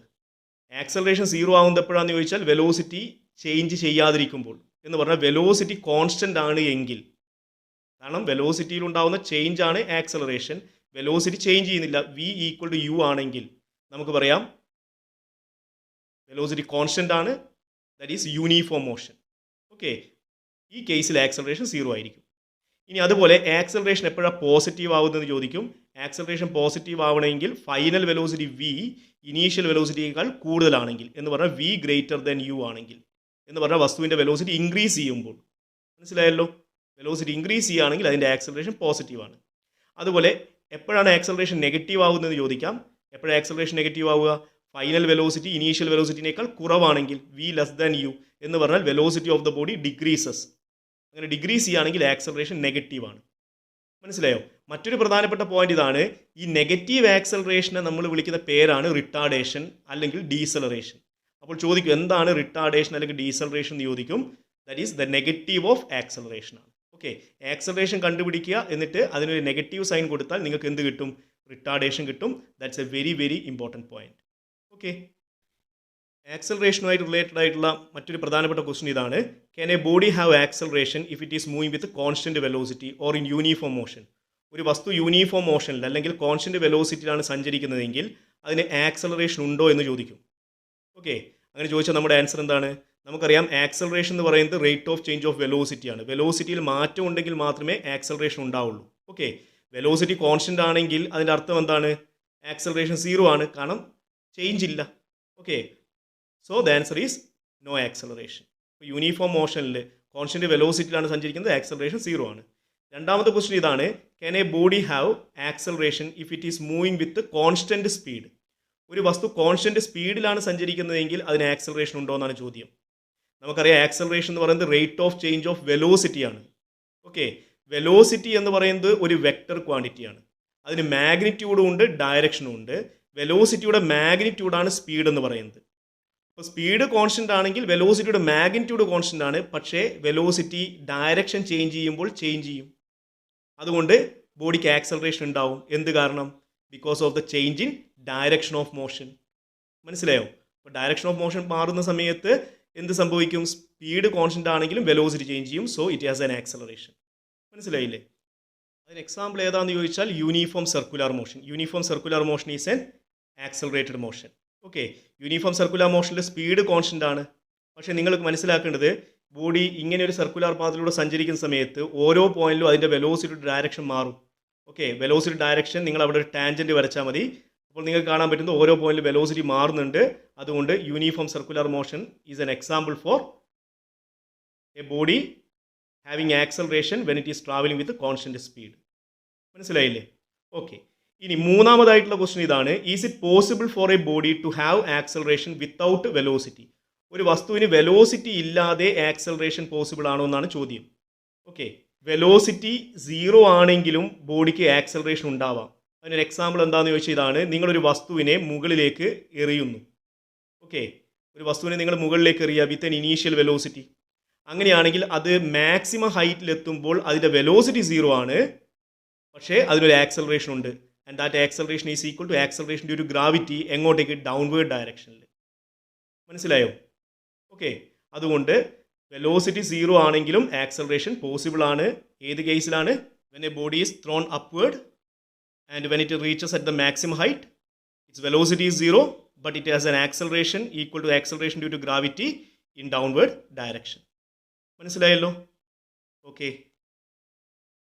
ആക്സലറേഷൻ 0 ആവുന്നത് എപ്പോഴാണെന്ന് ചോദിച്ചാൽ വെലോസിറ്റി ചേഞ്ച് ചെയ്യാതിരിക്കുമ്പോൾ. എന്ന് പറഞ്ഞാൽ വെലോസിറ്റി കോൺസ്റ്റൻ്റ് ആണ് എങ്കിൽ. കാരണം വെലോസിറ്റിയിൽ ഉണ്ടാകുന്ന ചേഞ്ച് ആണ് ആക്സലറേഷൻ. വെലോസിറ്റി ചേഞ്ച് ചെയ്യുന്നില്ല, V ഈക്വൽ ടു U ആണെങ്കിൽ നമുക്ക് പറയാം വെലോസിറ്റി കോൺസ്റ്റൻ്റ് ആണ്, that is uniform motion. Okay, ഈ കേസിൽ ആക്സലറേഷൻ 0 ആയിരിക്കും. ഇനി അതുപോലെ ആക്സലറേഷൻ എപ്പോഴാണ് പോസിറ്റീവ് ആവുന്നതെന്ന് ചോദിക്കും. ആക്സലറേഷൻ പോസിറ്റീവ് ആവണമെങ്കിൽ ഫൈനൽ വെലോസിറ്റി V ഇനീഷ്യൽ വെലോസിറ്റിയേക്കാൾ കൂടുതലാണെങ്കിൽ, എന്ന് പറഞ്ഞാൽ V ഗ്രേറ്റർ ദാൻ U ആണെങ്കിൽ, എന്ന് പറഞ്ഞാൽ വസ്തുവിൻ്റെ വെലോസിറ്റി ഇൻക്രീസ് ചെയ്യുമ്പോൾ. മനസ്സിലായല്ലോ? വെലോസിറ്റി ഇൻക്രീസ് ചെയ്യുകയാണെങ്കിൽ അതിൻ്റെ ആക്സലറേഷൻ പോസിറ്റീവാണ്. അതുപോലെ എപ്പോഴാണ് ആക്സലറേഷൻ നെഗറ്റീവ് ആവുന്നതെന്ന് ചോദിക്കാം. എപ്പോഴാണ് ആക്സലറേഷൻ നെഗറ്റീവ് ആവുക? ഫൈനൽ വെലോസിറ്റി ഇനീഷ്യൽ വെലോസിറ്റിനേക്കാൾ കുറവാണെങ്കിൽ, വി ലെസ് ദാൻ യു എന്ന് പറഞ്ഞാൽ velocity of the body decreases. അങ്ങനെ ഡിക്രീസ് ചെയ്യുകയാണെങ്കിൽ ആക്സലറേഷൻ നെഗറ്റീവാണ്. മനസ്സിലായോ? മറ്റൊരു പ്രധാനപ്പെട്ട പോയിന്റ് ഇതാണ്, ഈ നെഗറ്റീവ് ആക്സലറേഷനെ നമ്മൾ വിളിക്കുന്ന പേരാണ് റിട്ടാർഡേഷൻ അല്ലെങ്കിൽ ഡീസലറേഷൻ. അപ്പോൾ ചോദിക്കും എന്താണ് റിട്ടാർഡേഷൻ അല്ലെങ്കിൽ ഡീസലറേഷൻ എന്ന് ചോദിക്കും. That is the negative of acceleration ആണ്. ഓക്കെ, ആക്സലറേഷൻ കണ്ടുപിടിക്കുക, എന്നിട്ട് അതിനൊരു നെഗറ്റീവ് സൈൻ കൊടുത്താൽ നിങ്ങൾക്ക് എന്ത് കിട്ടും? റിട്ടാർഡേഷൻ കിട്ടും. That's a very very important point. Okay, ആക്സലറേഷനുമായിട്ട് റിലേറ്റഡ് ആയിട്ടുള്ള മറ്റൊരു പ്രധാനപ്പെട്ട ക്വസ്റ്റ്യൻ ഇതാണ്, can a body have acceleration if it is moving with constant velocity or in uniform motion? ഒരു വസ്തു യൂണിഫോം മോഷനിൽ അല്ലെങ്കിൽ കോൺസ്റ്റന്റ് വെലോസിറ്റിയിലാണ് സഞ്ചരിക്കുന്നതെങ്കിൽ അതിന് ആക്സലറേഷൻ ഉണ്ടോ എന്ന് ചോദിക്കും. ഓക്കെ, അങ്ങനെ ചോദിച്ചാൽ നമ്മുടെ ആൻസർ എന്താണ്? നമുക്കറിയാം ആക്സലറേഷൻ എന്ന് പറയുന്നത് റേറ്റ് ഓഫ് ചേഞ്ച് ഓഫ് വെലോസിറ്റിയാണ്. വെലോസിറ്റിയിൽ മാറ്റം ഉണ്ടെങ്കിൽ മാത്രമേ ആക്സലറേഷൻ ഉണ്ടാവുള്ളൂ. ഓക്കെ, വെലോസിറ്റി കോൺസ്റ്റന്റ് ആണെങ്കിൽ അതിൻ്റെ അർത്ഥം എന്താണ്? ആക്സലറേഷൻ 0 ആണ്, കാരണം ചേഞ്ച് ഇല്ല. Okay, so the answer is no acceleration. ഇപ്പോൾ യൂണിഫോം മോഷനിൽ കോൺസ്റ്റന്റ് വെലോസിറ്റിയിലാണ് സഞ്ചരിക്കുന്നത്, ആക്സലറേഷൻ 0 ആണ്. രണ്ടാമത്തെ ക്വസ്റ്റ്യൻ ഇതാണ്, can a body have acceleration if it is moving with constant speed? ഒരു വസ്തു കോൺസ്റ്റന്റ് സ്പീഡിലാണ് സഞ്ചരിക്കുന്നതെങ്കിൽ അതിന് ആക്സലറേഷൻ ഉണ്ടോ എന്നാണ് ചോദ്യം. നമുക്കറിയാം ആക്സലറേഷൻ എന്ന് പറയുന്നത് റേറ്റ് ഓഫ് ചേഞ്ച് ഓഫ് വെലോസിറ്റിയാണ്. ഓക്കെ, വെലോസിറ്റി എന്ന് പറയുന്നത് ഒരു വെക്റ്റർ ക്വാണ്ടിറ്റിയാണ്. അതിന് മാഗ്നിറ്റ്യൂഡും ഉണ്ട്, ഡയറക്ഷനും ഉണ്ട്. വെലോസിറ്റിയുടെ മാഗ്നിറ്റ്യൂഡാണ് സ്പീഡ് എന്ന് പറയുന്നത്. അപ്പോൾ സ്പീഡ് കോൺസ്റ്റന്റ് ആണെങ്കിൽ വെലോസിറ്റിയുടെ മാഗ്നിറ്റ്യൂഡ് കോൺസ്റ്റന്റ് ആണ്, പക്ഷേ വെലോസിറ്റി ഡയറക്ഷൻ ചേഞ്ച് ചെയ്യുമ്പോൾ ചേഞ്ച് ചെയ്യും. അതുകൊണ്ട് ബോഡിക്ക് ആക്സലറേഷൻ ഉണ്ടാവും. എന്ത് കാരണം? Because of the change in direction of motion. മനസ്സിലായോ? അപ്പോൾ ഡയറക്ഷൻ ഓഫ് മോഷൻ മാറുന്ന സമയത്ത് എന്ത് സംഭവിക്കും? സ്പീഡ് കോൺസ്റ്റന്റ് ആണെങ്കിലും വെലോസിറ്റി ചേഞ്ച് ചെയ്യും. So it has an acceleration. മനസ്സിലായില്ലേ? അതിന് എക്സാമ്പിൾ ഏതാണെന്ന് ചോദിച്ചാൽ uniform circular motion. Uniform circular motion is an accelerated motion. Okay, uniform circular മോഷനിൽ സ്പീഡ് കോൺസ്റ്റന്റ് ആണ്. പക്ഷേ നിങ്ങൾക്ക് മനസ്സിലാക്കേണ്ടത്, ബോഡി ഇങ്ങനെ ഒരു സർക്കുലർ പാത്തിലൂടെ സഞ്ചരിക്കുന്ന സമയത്ത് ഓരോ പോയിന്റിലും അതിൻ്റെ വെലോസിറ്റി ഡയറക്ഷൻ മാറും. ഓക്കെ, വെലോസിറ്റി ഡയറക്ഷൻ നിങ്ങൾ അവിടെ ഒരു ടാൻജൻറ്റ് വരച്ചാൽ മതി. അപ്പോൾ നിങ്ങൾക്ക് കാണാൻ പറ്റുന്നത് ഓരോ പോയിന്റിലും വെലോസിറ്റി മാറുന്നുണ്ട്. അതുകൊണ്ട് uniform circular motion is an example for a body having acceleration when it is travelling with constant speed. മനസ്സിലായില്ലേ? ഓക്കെ, ഇനി മൂന്നാമതായിട്ടുള്ള ക്വസ്റ്റ്യൻ ഇതാണ്, is it possible for a body to have acceleration without velocity? ഒരു വസ്തുവിന് വെലോസിറ്റി ഇല്ലാതെ ആക്സലറേഷൻ പോസിബിൾ ആണോ എന്നാണ് ചോദ്യം. ഓക്കെ, വെലോസിറ്റി 0 ആണെങ്കിലും ബോഡിക്ക് ആക്സലറേഷൻ ഉണ്ടാവാം. അതിനൊരു എക്സാമ്പിൾ എന്താണെന്ന് ചോദിച്ചാൽ ഇതാണ്, നിങ്ങളൊരു വസ്തുവിനെ മുകളിലേക്ക് എറിയുന്നു. ഓക്കെ, ഒരു വസ്തുവിനെ നിങ്ങൾ മുകളിലേക്ക് എറിയുക വിത്ത് എൻ ഇനീഷ്യൽ വെലോസിറ്റി. അങ്ങനെയാണെങ്കിൽ അത് മാക്സിമം ഹൈറ്റിലെത്തുമ്പോൾ അതിൻ്റെ വെലോസിറ്റി 0 ആണ്, പക്ഷേ അതിനൊരു ആക്സലറേഷൻ ഉണ്ട്. And that acceleration is equal to acceleration due to gravity. എങ്ങോട്ടേക്ക്? ഡൗൺവേർഡ് ഡയറക്ഷനിൽ. മനസ്സിലായോ? ഓക്കെ, അതുകൊണ്ട് വെലോസിറ്റി 0 ആണെങ്കിലും ആക്സലറേഷൻ പോസിബിൾ ആണ്. ഏത് കേസിലാണ്? When a body is thrown upward and when it reaches at the maximum height, its velocity is 0, but it has an acceleration equal to acceleration due to gravity in downward direction. മനസ്സിലായല്ലോ? ഓക്കെ,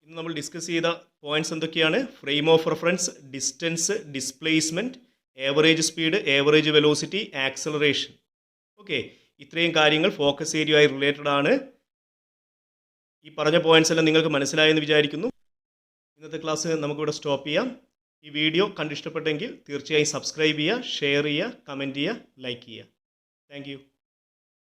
ഇന്ന് നമ്മൾ ഡിസ്കസ് ചെയ്ത പോയിന്റ്സ് എന്തൊക്കെയാണ്? Frame of reference, distance, displacement, average speed, average velocity, acceleration. Okay, ഇത്രയും കാര്യങ്ങൾ ഫോക്കസ് ഏരിയയുമായി റിലേറ്റഡ് ആണ്. ഈ പറഞ്ഞ പോയിന്റ്സ് എല്ലാം നിങ്ങൾക്ക് മനസ്സിലായെന്ന് വിചാരിക്കുന്നു. ഇന്നത്തെ ക്ലാസ് നമുക്കിവിടെ സ്റ്റോപ്പ് ചെയ്യാം. ഈ വീഡിയോ കണ്ടിഷ്ടപ്പെട്ടെങ്കിൽ തീർച്ചയായും സബ്സ്ക്രൈബ് ചെയ്യുക, ഷെയർ ചെയ്യുക, കമൻറ്റ് ചെയ്യുക, ലൈക്ക് ചെയ്യുക. Thank you.